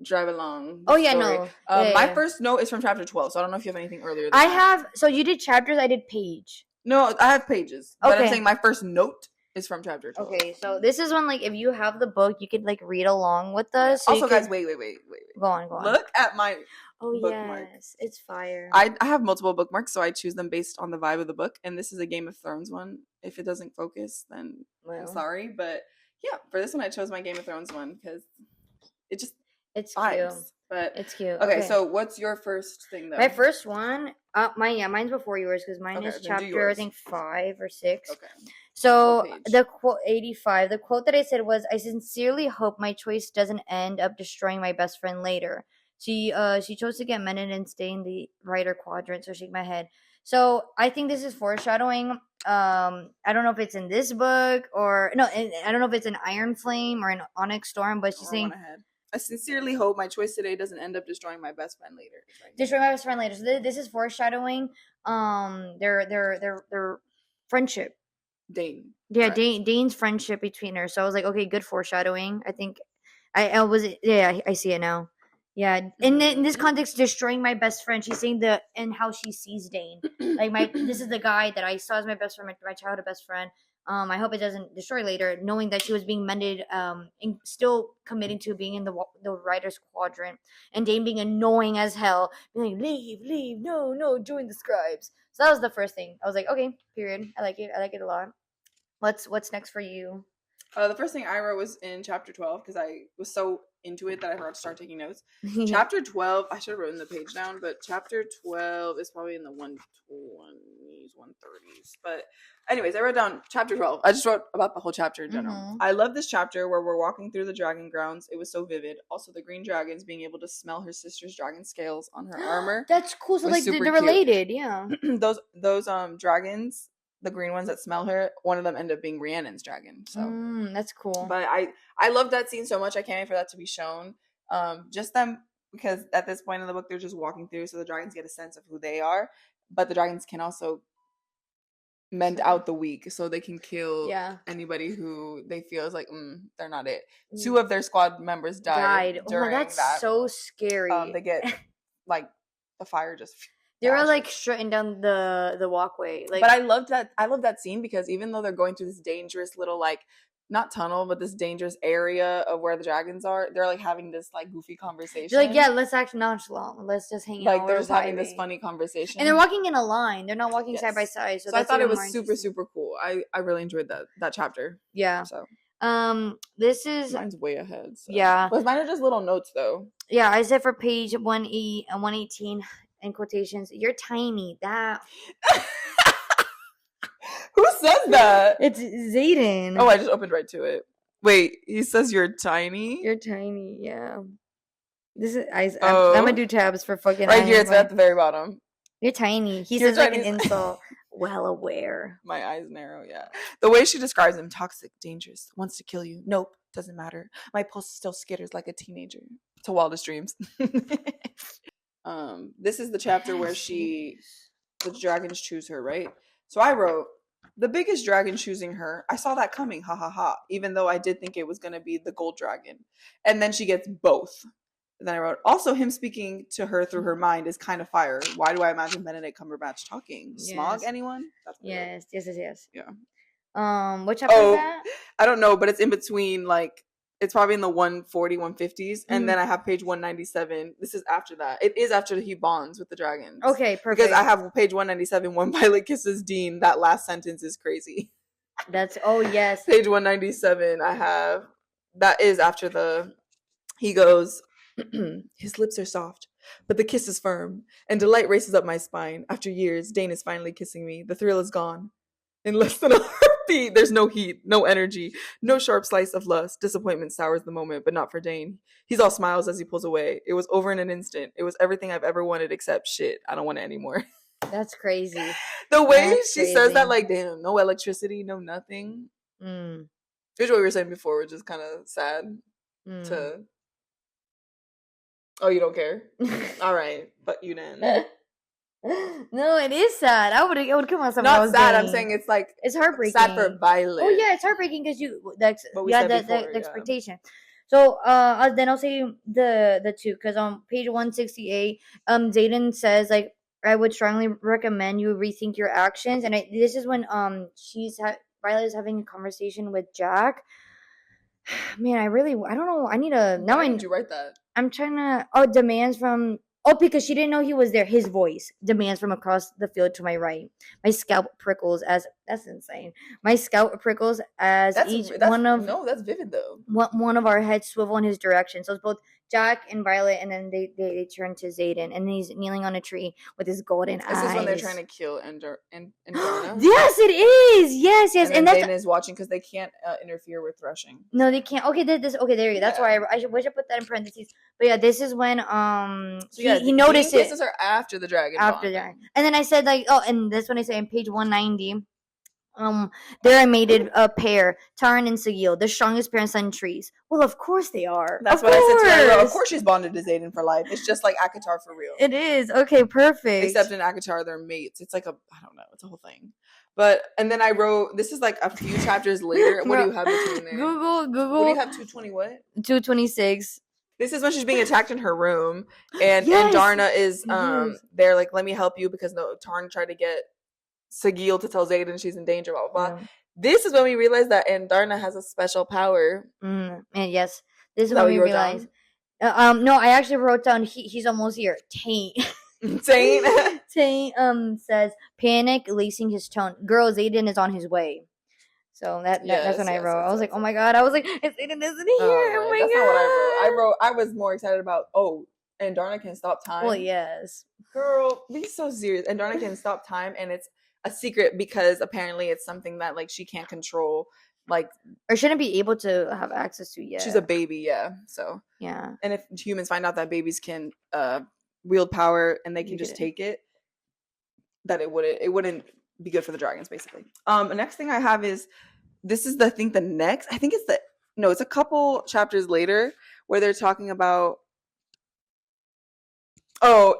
drive along. My first note is from chapter 12, so I don't know if you have anything earlier than that. So you did chapters, I did page. No, I have pages. But I'm saying my first note is from chapter 12. Okay, so this is when, like, if you have the book, you could like read along with us. So also, guys, wait. Go on. Look at my bookmark. Yes, it's fire. I have multiple bookmarks, so I choose them based on the vibe of the book. And this is a Game of Thrones one. If it doesn't focus, then I'm sorry. But yeah, for this one, I chose my Game of Thrones one because it's vibes. Cute. But it's cute. Okay, so what's your first thing though? My first one, mine's before yours, because mine is chapter I think 5 or 6. Okay. So the quote 85, the quote that I said was, "I sincerely hope my choice doesn't end up destroying my best friend later." She chose to get mended and stay in the writer quadrant, so shake my head. So I think this is foreshadowing. I don't know if it's in this book or no, I don't know if it's an Iron Flame or an Onyx Storm, but she's saying, I sincerely hope my choice today doesn't end up destroying my best friend later. Destroy my best friend later. So this is foreshadowing their friendship. Dane. Yeah, Dane's friendship between her. So I was like, okay, good foreshadowing. I think I see it now. Yeah. In this context, destroying my best friend, she's saying and how she sees Dane. Like this is the guy that I saw as my best friend, my childhood best friend. I hope it doesn't destroy later, knowing that she was being mended, and still committing to being in the writer's quadrant, and Dane being annoying as hell, being like, leave, no, join the scribes. So that was the first thing. I was like, okay, period. I like it a lot. What's next for you? The first thing I wrote was in chapter 12, because I was so into it that I forgot to start taking notes. Chapter 12, I should have written the page down, but chapter 12 is probably in the 120s, 130s. But anyways, I wrote down chapter 12. I just wrote about the whole chapter in general. Mm-hmm. I love this chapter where we're walking through the dragon grounds. It was so vivid. Also, the green dragons being able to smell her sister's dragon scales on her armor. That's cool. So like they're related, yeah. those dragons, the green ones that smell her, one of them ended up being Rhiannon's dragon. So that's cool. But I love that scene so much. I can't wait for that to be shown. Just them, because at this point in the book they're just walking through, so the dragons get a sense of who they are. But the dragons can also mend out the weak so they can kill anybody who they feel is like they're not it. 2 of their squad members died during that's that. so scary. They get like the fire just they were like strutting down the walkway. Like, but I love that scene because even though they're going through this dangerous little like not tunnel, but this dangerous area of where the dragons are, they're like having this like goofy conversation. They're like, yeah, let's act nonchalant. Let's just hang out. Like they're just having this funny conversation. And they're walking in a line. They're not walking side by side. So I thought it was super, super cool. I really enjoyed that chapter. Yeah. So this is mine's way ahead. So. Yeah. But mine are just little notes though. Yeah, I said for page 118 in quotations, you're tiny. That Who says that? It's Zayden. Oh, I just opened right to it. Wait, he says you're tiny? You're tiny, yeah. This is I'm gonna do tabs for fucking right here. It's at the very bottom. You're tiny. He says like an insult. Well aware. My eyes narrow. Yeah. The way she describes him: toxic, dangerous, wants to kill you. Nope, doesn't matter. My pulse still skitters like a teenager. To wildest dreams. This is the chapter where the dragons choose her, right? So I wrote, the biggest dragon choosing her. I saw that coming, ha ha ha. Even though I did think it was going to be the gold dragon. And then she gets both. And then I wrote, also him speaking to her through her mind is kind of fire. Why do I imagine Benedict Cumberbatch talking? Yes. Smog, anyone? Yes. Yeah. What chapter is that? I don't know, but it's in between, like, it's probably in the 140, 150s. And then I have page 197. This is after that. It is after he bonds with the dragons. Okay, perfect. Because I have page 197, when Violet kisses Dean. That last sentence is crazy. Yes. Page 197, that is after he goes, his lips are soft, but the kiss is firm. And delight races up my spine. After years, Dane is finally kissing me. The thrill is gone. In less than a heartbeat, there's no heat, no energy, no sharp slice of lust. Disappointment sours the moment, but not for Dane. He's all smiles as he pulls away. It was over in an instant. It was everything I've ever wanted except shit. I don't want it anymore. That's crazy. The way she says that, like, damn, no electricity, no nothing. Which what we were saying before, which is kind of sad to... Oh, you don't care? All right, but you didn't. No, it is sad. It would come on something. Not sad. I'm saying it's like it's heartbreaking. Sad for Violet. Oh yeah, it's heartbreaking because the expectation. So then I'll say the two, because on page 168, Zayden says, like, I would strongly recommend you rethink your actions, and this is when Violet is having a conversation with Jack. Man, I don't know. I need to now. Why did you write that? I'm trying to demands from. Oh, because she didn't know he was there. His voice demands from across the field to my right. My scalp prickles as... That's insane. My scalp prickles as that's vivid, though. One of our heads swivel in his direction. So it's both Jack and Violet, and then they turn to Zayden, and he's kneeling on a tree with his golden eyes. This is when they're trying to kill Andarna. Yes, it is. Yes. And Zayden is watching because they can't interfere with threshing. No, they can't. Okay, there you go. That's why I wish I put that in parentheses. But yeah, this is when he noticed it. This is after the dragon. After that, and then I said, like, and that's when I say on page 190. They're a mated pair, Taran and Sigil, the strongest pair in Sun Trees. Well, of course they are. That's what I said to her. Of course she's bonded to Zayden for life. It's just like ACOTAR for real. It is. Okay, perfect. Except in ACOTAR, they're mates. It's like I don't know. It's a whole thing. And then I wrote, this is like a few chapters later. What do you have between there? Google. What do you have, 220 what? 226. This is when she's being attacked in her room. And Darna is, they're like, let me help you because Taran tried to get Sigil to tell Zayden she's in danger, blah, blah, blah. Yeah. This is when we realize that Andarna has a special power. And yes, this is when we realize. No, I actually wrote down he's almost here. Taint says, panic, lacing his tone. Girl, Zayden is on his way. So that's when I wrote. I was like, oh my god. I was like, Zayden isn't here. Oh my god. That's not what I was more excited about. Andarna can stop time. Well, yes. Girl, be so serious. Andarna can stop time, and it's a secret because apparently it's something that, like, she can't control, like, or shouldn't be able to have access to yet. She's a baby, yeah. So yeah. And if humans find out that babies can wield power and they can just take it, that it wouldn't be good for the dragons, basically. The next thing I have is it's a couple chapters later where they're talking about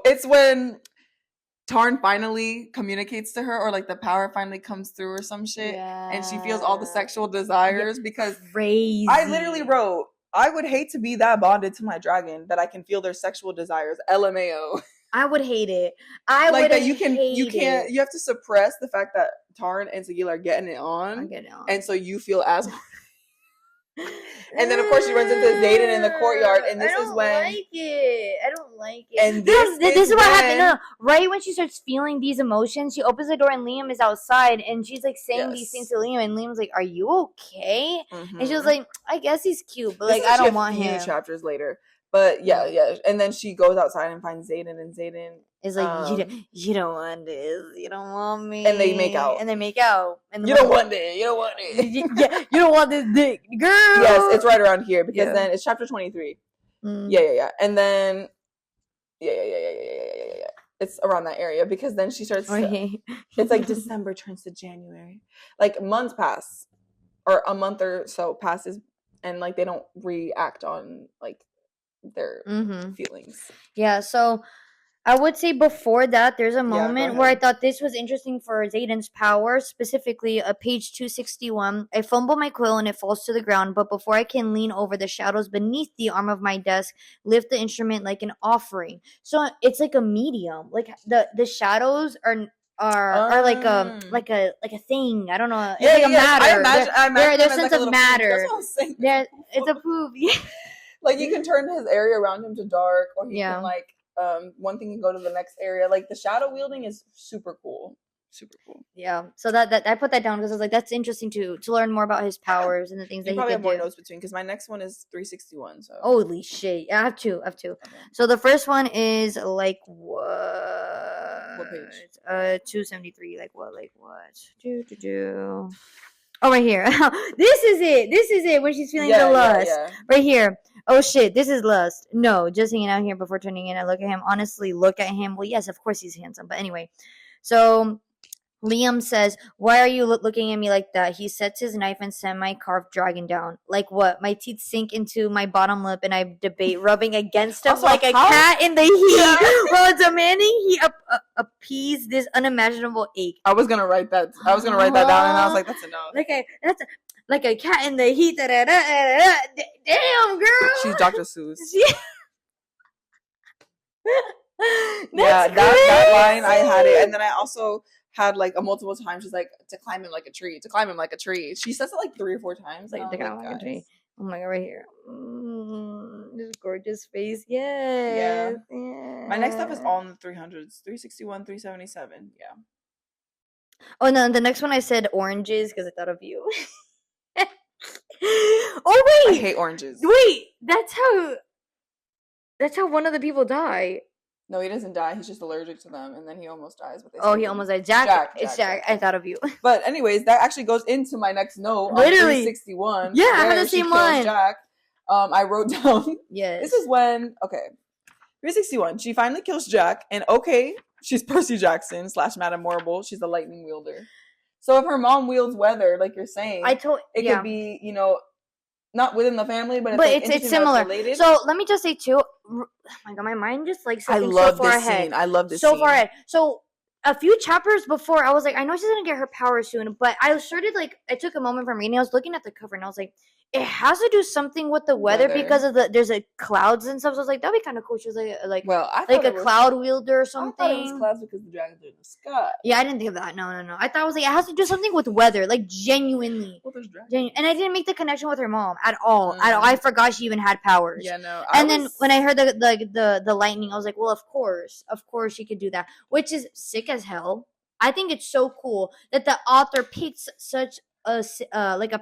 it's when Tarn finally communicates to her, or like the power finally comes through or some shit, and she feels all the sexual desires because crazy. I literally wrote, I would hate to be that bonded to my dragon that I can feel their sexual desires. LMAO. I would hate it. You have to suppress the fact that Tarn and Sagila are getting it on. And so you feel as and then of course she runs into Zayden in the courtyard, and this is when I don't like it. And this is what happened. No, right when she starts feeling these emotions, she opens the door and Liam is outside, and she's like saying these things to Liam, and Liam's like, "Are you okay?" Mm-hmm. And she was like, "I guess he's cute, but like I don't want him." Chapters later. But yeah. And then she goes outside and finds Zayden, and Zayden is like, you don't want this. You don't want me. And they make out. And you don't want it. You don't want it. Yeah, you don't want this dick, girl. Yes, it's right around here because then it's chapter 23. Yeah. And then yeah. It's around that area because then she starts. It's like December turns to January. Like months pass, or a month or so passes, and like they don't react on like their feelings. Yeah, so I would say before that, there's a moment where I thought this was interesting for Zayden's power, specifically page 261. I fumble my quill and it falls to the ground, but before I can lean over the shadows beneath the arm of my desk, lift the instrument like an offering. So it's like a medium. Like the shadows are like a thing. I don't know. It's like a matter. I imagine their sense of matter. It's a proof. Yeah. Like you can turn his area around him to dark, or he can like one thing can go to the next area. Like the shadow wielding is super cool. Yeah. So that I put that down because I was like, that's interesting to learn more about his powers and the things that he can do. Probably have more notes between because my next one is 361. So holy shit, I have two. Okay. So the first one is like what page? 273. Like what? Oh, right here. This is it. When she's feeling the lust. Yeah. Right here. Oh, shit. This is lust. No, just hanging out here before turning in. I look at him. Honestly, look at him. Well, yes, of course he's handsome. But anyway. So Liam says, "Why are you looking at me like that?" He sets his knife and semi-carved dragon down. Like what? My teeth sink into my bottom lip and I debate rubbing against him like a cat in the heat. While demanding he appease this unimaginable ache. I was gonna write that. I was gonna write that down, and I was like, "That's enough." Like a cat in the heat. Damn, girl. She's Dr. Seuss. That line I had it, and then I also had like a multiple times. She's like to climb him like a tree. She says it like 3 or 4 times. Like to climb like a tree. Oh my god, right here. This gorgeous face. Yes. Yeah. My next step is all in the 300s. 361, 377. Yeah. Oh no, the next one I said oranges because I thought of you. Oh wait. I hate oranges. Wait, that's how one of the people die. No, he doesn't die. He's just allergic to them, and then he almost dies. He almost died. Jack. I thought of you. But anyways, that actually goes into my next note. Literally. 361. Yeah, I have the same line. Jack. I wrote down. Yes. This is when 361. She finally kills Jack, and she's Percy Jackson / Madame Morrible. She's the lightning wielder. So if her mom wields weather, like you're saying, it could be, not within the family, but it's similar. So let me just say too. Oh my god, my mind just like something so far ahead. Scene. I love this scene. So far ahead. So a few chapters before, I was like, I know she's gonna get her power soon, but I started like, I took a moment from reading. I was looking at the cover and I was like, it has to do something with the weather because of there's clouds and stuff. So I was like, that'd be kind of cool. She was like a cloud wielder or something. I thought it was clouds because the dragons are in the sky. Yeah, I didn't think of that. No. I thought it was like, it has to do something with weather, like genuinely. Well, there's dragons. And I didn't make the connection with her mom at all. I forgot she even had powers. Yeah, no. Then when I heard the lightning, I was like, well, of course she could do that, which is sick as hell. I think it's so cool that the author picks such a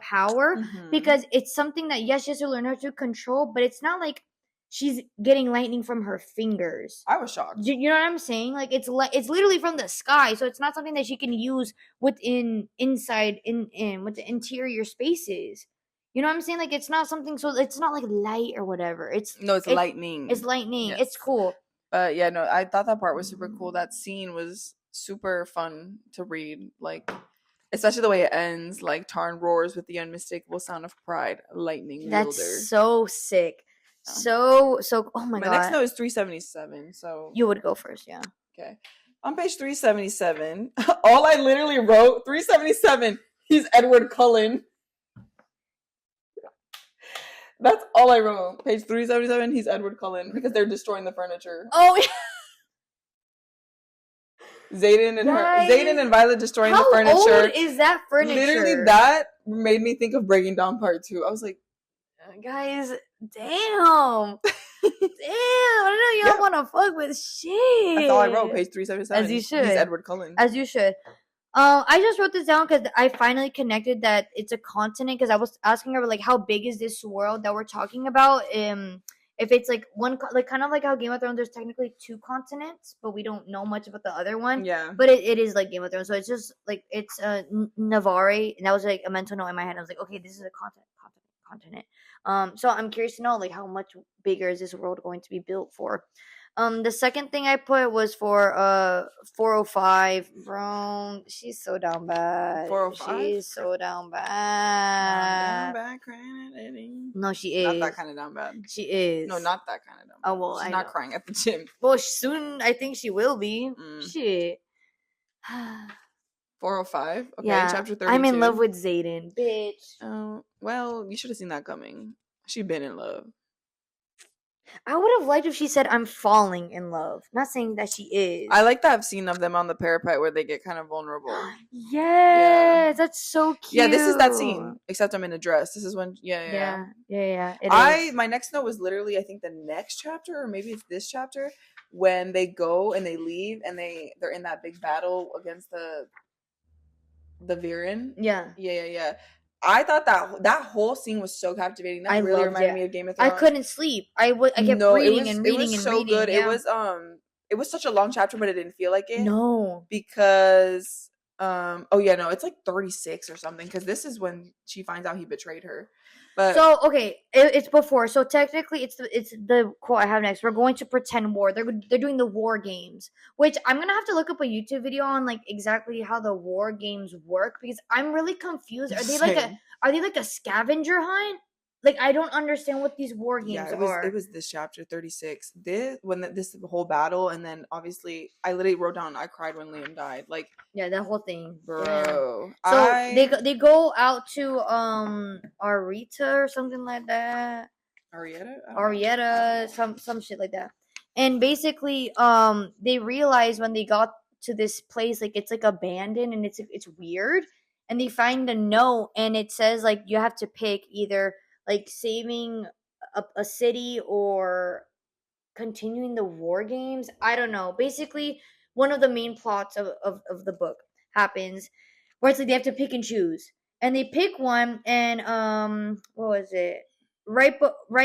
power because it's something that yes, she has to learn how to control, but it's not like she's getting lightning from her fingers. I was shocked. You know what I'm saying? Like it's literally from the sky, so it's not something that she can use with the interior spaces. You know what I'm saying? Like it's not something, so it's not like light or whatever. It's lightning. It's lightning. Yes. It's cool. Yeah, no, I thought that part was super cool. That scene was super fun to read, like. Especially the way it ends, like Tarn roars with the unmistakable sound of pride, lightning wielder. That's so sick. So. Oh my god. My next note is 377. So you would go first, yeah. Okay. On page 377, all I literally wrote, 377, he's Edward Cullen. That's all I wrote. Page 377, he's Edward Cullen, because they're destroying the furniture. Oh, yeah. Zayden and Violet destroying the furniture. How old is that furniture? Literally, that made me think of Breaking Dawn Part 2. I was like, guys, damn. Damn, I don't know, y'all want to fuck with shit. That's all I wrote, page 377. As you should. He's Edward Cullen. As you should. I just wrote this down because I finally connected that it's a continent, because I was asking her, like, how big is this world that we're talking about? If it's like one, like kind of like how Game of Thrones, there's technically 2 continents, but we don't know much about the other one. Yeah. But it is like Game of Thrones, so it's just like it's Navarre, and that was like a mental note in my head. I was like, okay, this is a continent. So I'm curious to know, like, how much bigger is this world going to be built for? The second thing I put was for 405. Bro, she's so down bad. 405? She's so down bad. Down bad, crying at Eddie. No, she is. Not that kind of down bad. She is. No, not that kind of down bad. Oh, well, she's not crying at the gym. Well, soon I think she will be. Shit. 405? Okay, yeah. chapter 32. I'm in love with Zayden, bitch. Oh, well, you should have seen that coming. She been in love. I would have liked if she said, I'm falling in love. Not saying that she is. I like that scene of them on the parapet where they get kind of vulnerable. Yes, yeah. That's so cute. Yeah, this is that scene. Except I'm in a dress. This is when, yeah. My next note was literally, I think, the next chapter, or maybe it's this chapter, when they go and they leave and they're in that big battle against the Viren. Yeah. Yeah. I thought that whole scene was so captivating. That really reminded me of Game of Thrones. I couldn't sleep. I kept reading and reading. It was so good. Yeah. It was such a long chapter, but it didn't feel like it. No, because it's like 36 or something. Because this is when she finds out he betrayed her. But so okay, it's before. So technically, it's the quote I have next. We're going to pretend war. They're doing the war games, which I'm gonna have to look up a YouTube video on, like, exactly how the war games work, because I'm really confused. Are they like a scavenger hunt? Like, I don't understand what these war games are. It was this chapter 36. This whole battle, and then obviously I literally wrote down I cried when Liam died. Like, yeah, that whole thing, bro. Yeah. So they go out to Arita or something like that. Arietta, some shit like that. And basically, they realize when they got to this place, like, it's like abandoned and it's weird. And they find a note, and it says, like, you have to pick either, like, saving a city or continuing the war games. I don't know. Basically, one of the main plots of the book happens where it's like they have to pick and choose. And they pick one, and what was it? Right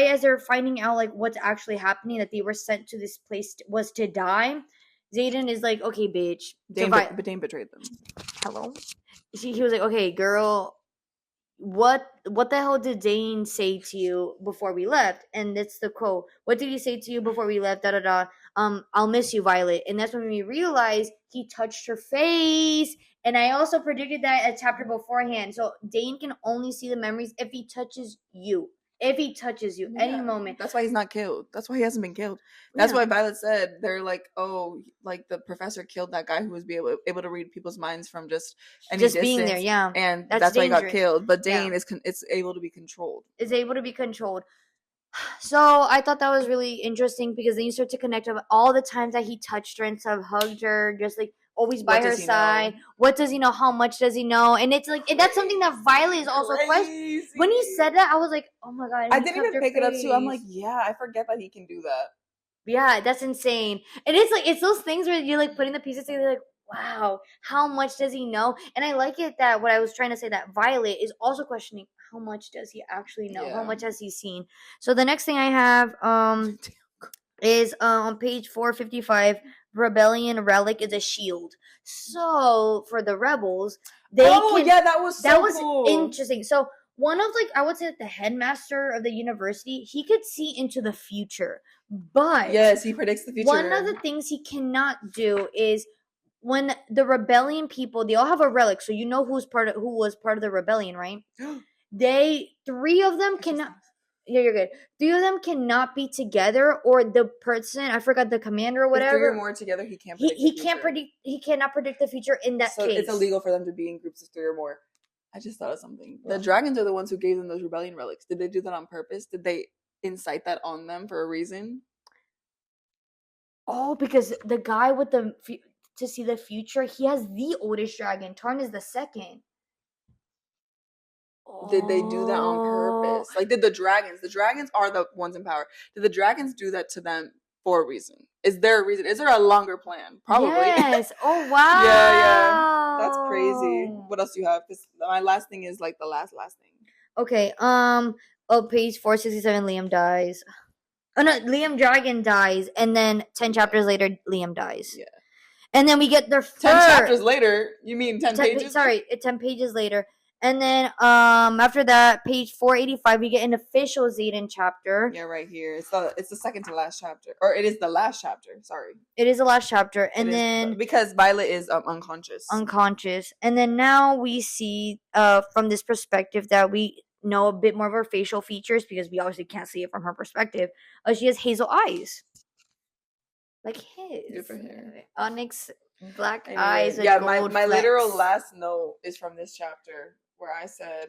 as they're finding out, like, what's actually happening, that they were sent to this place was to die. Zayden is like, okay, bitch. But Dane betrayed them. Hello? He was like, okay, girl, what the hell did Dane say to you before we left? And that's the quote. What did he say to you before we left? I'll miss you, Violet. And that's when we realized he touched her face. And I also predicted that a chapter beforehand. So Dane can only see the memories if he touches you. If he touches you, any moment. That's why he's not killed. That's why he hasn't been killed. That's why Violet said, they're like, oh, like, the professor killed that guy who was able to read people's minds from just any distance. Being there, yeah. And that's why he got killed. But Dane is able to be controlled. Is able to be controlled. So I thought that was really interesting, because then you start to connect with all the times that he touched her and stuff, hugged her, just like always by her side. What does he know? How much does he know? And it's like, that's something that Violet is also questioning. When he said that, I was like, oh my god. I didn't even pick it up too. I'm like, yeah, I forget that he can do that. Yeah, that's insane. And it's like, it's those things where you're like putting the pieces together, like, wow, how much does he know? And I like it that what I was trying to say, that Violet is also questioning, how much does he actually know? How much has he seen? So the next thing I have is on page 455, Rebellion Relic is a shield. So for the rebels, that was cool. Interesting. So one of, like, I would say, like, the headmaster of the university, he could see into the future, but yes, he predicts the future. One of the things he cannot do is when the rebellion people, they all have a relic, so you know who was part of the rebellion, right? Three of them cannot. Yeah, you're good. 3 of them cannot be together, or the person, I forgot the commander or whatever. If 3 or more together, he can't predict the future. He cannot predict the future in that case. It's illegal for them to be in groups of 3 or more. I just thought of something. The dragons are the ones who gave them those rebellion relics. Did they do that on purpose? Did they incite that on them for a reason? Oh, because the guy with the to see the future, he has the oldest dragon. Tarn is the second. Did they do that on purpose? Like, did the dragons are the ones in power. Did the dragons do that to them for a reason? Is there a reason? Is there a longer plan? Probably. Yes. Oh, wow. Yeah. That's crazy. What else do you have? Because my last thing is like the last thing. Okay. Page 467, Liam dies. Oh, no, Liam Dragon dies. And then 10 chapters later, Liam dies. Yeah. And then we get their 10 chapters later? You mean 10 pages? Sorry, 10 pages later. And then after that, page 485, we get an official Xaden chapter. Yeah, right here. It's the second to last chapter. Or it is the last chapter, sorry. It is the last chapter. And then because Violet is unconscious. And then now we see from this perspective that we know a bit more of her facial features, because we obviously can't see it from her perspective. She has hazel eyes. Like his. Good for her. Onyx black eyes. Yeah, my literal last note is from this chapter, where I said,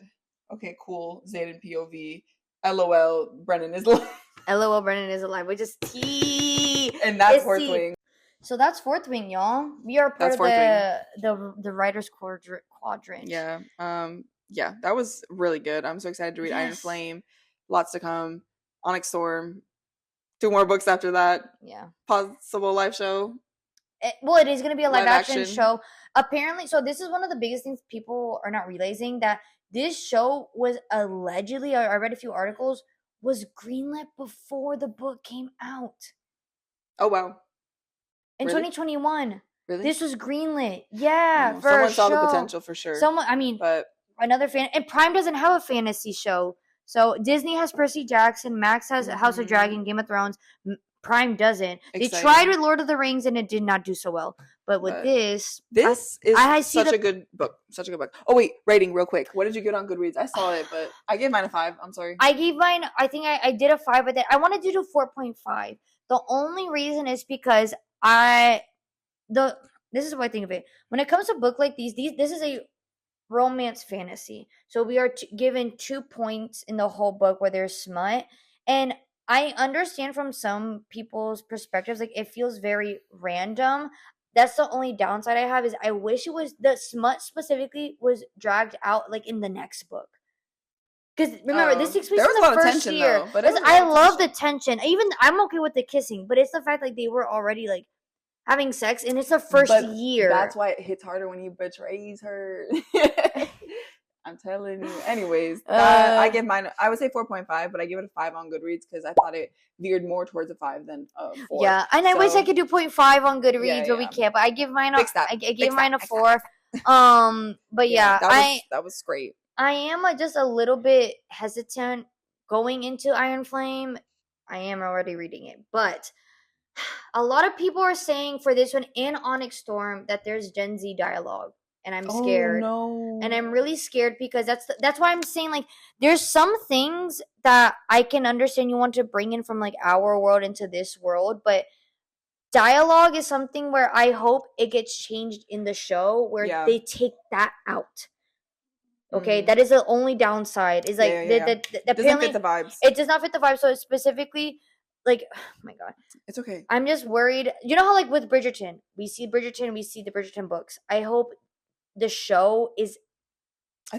okay, cool, Xaden POV, LOL, Brennan is alive. LOL, Brennan is alive, which is T. And that's Fourth Wing. So that's Fourth Wing, y'all. We are part of the writer's quadrant. Yeah. Yeah, that was really good. I'm so excited to read Iron Flame. Lots to come. Onyx Storm. 2 more books after that. Yeah. Possible live show. It is going to be a live action show. Apparently, so this is one of the biggest things people are not realizing, that this show was allegedly, I read a few articles, was greenlit before the book came out. Oh, wow. In 2021. Really? This was greenlit. Yeah, for someone saw the potential for sure. But another fan, and Prime doesn't have a fantasy show. So Disney has Percy Jackson, Max has House of Dragon, Game of Thrones. Prime doesn't. Exciting. They tried with Lord of the Rings and it did not do so well. But with this is such a good book. Such a good book. Oh wait, rating real quick. What did you get on Goodreads? I saw it, but I gave mine a 5. I'm sorry. I gave mine. I think I did a 5, but then I wanted to do 4.5. The only reason is because this is what I think of it. When it comes to a book like these this is a romance fantasy. So we are given 2 points in the whole book where there's smut, and I understand from some people's perspectives, like it feels very random. That's the only downside I have, is I wish it was the smut specifically was dragged out like in the next book. Because remember, this takes place in the first year. Though, but I love the tension. Even I'm okay with the kissing, but it's the fact like they were already like having sex, and it's the first year. That's why it hits harder when he betrays her. I'm telling you. Anyways, I give mine, I would say 4.5, but I give it a 5 on Goodreads because I thought it veered more towards a 5 than a 4. Yeah, and I wish I could do 0.5 on Goodreads, but we can't. But I give mine a 4. But yeah, that was great. I am just a little bit hesitant going into Iron Flame. I am already reading it, but a lot of people are saying for this one in Onyx Storm that there's Gen Z dialogue. And I'm scared. Oh, no. And I'm really scared because that's why I'm saying, like, there's some things that I can understand you want to bring in from, like, our world into this world. But dialogue is something where I hope it gets changed in the show where they take that out. Okay? That is the only downside. Is like, it doesn't fit the vibes. It does not fit the vibe. So it's specifically, like, oh my God. It's okay. I'm just worried. You know how, like, with Bridgerton, we see the Bridgerton books. I hope the show is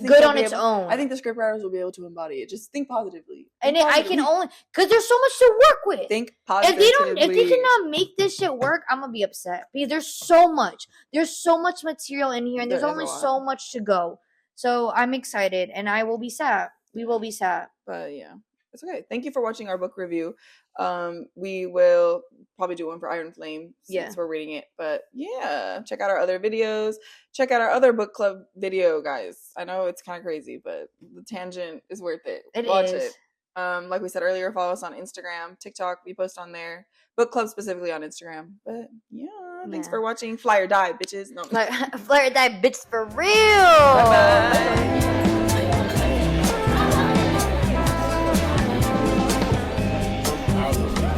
good on its own. I think the scriptwriters will be able to embody it. Just think positively. I can only because there's so much to work with. Think positively. If they cannot make this shit work, I'm gonna be upset because there's so much material in here, and there's only so much to go. So I'm excited, and I will be sad. We will be sad. But yeah, it's okay. Thank you for watching our book review. We will probably do one for Iron Flame since we're reading it. But yeah, check out our other videos. Check out our other book club video, guys. I know it's kind of crazy, but the tangent is worth it. Watch it. Like we said earlier, follow us on Instagram, TikTok. We post on there. Book club specifically on Instagram. But yeah, thanks for watching. Fly or die, bitches. No. Fly or die, bitch, for real. Bye-bye.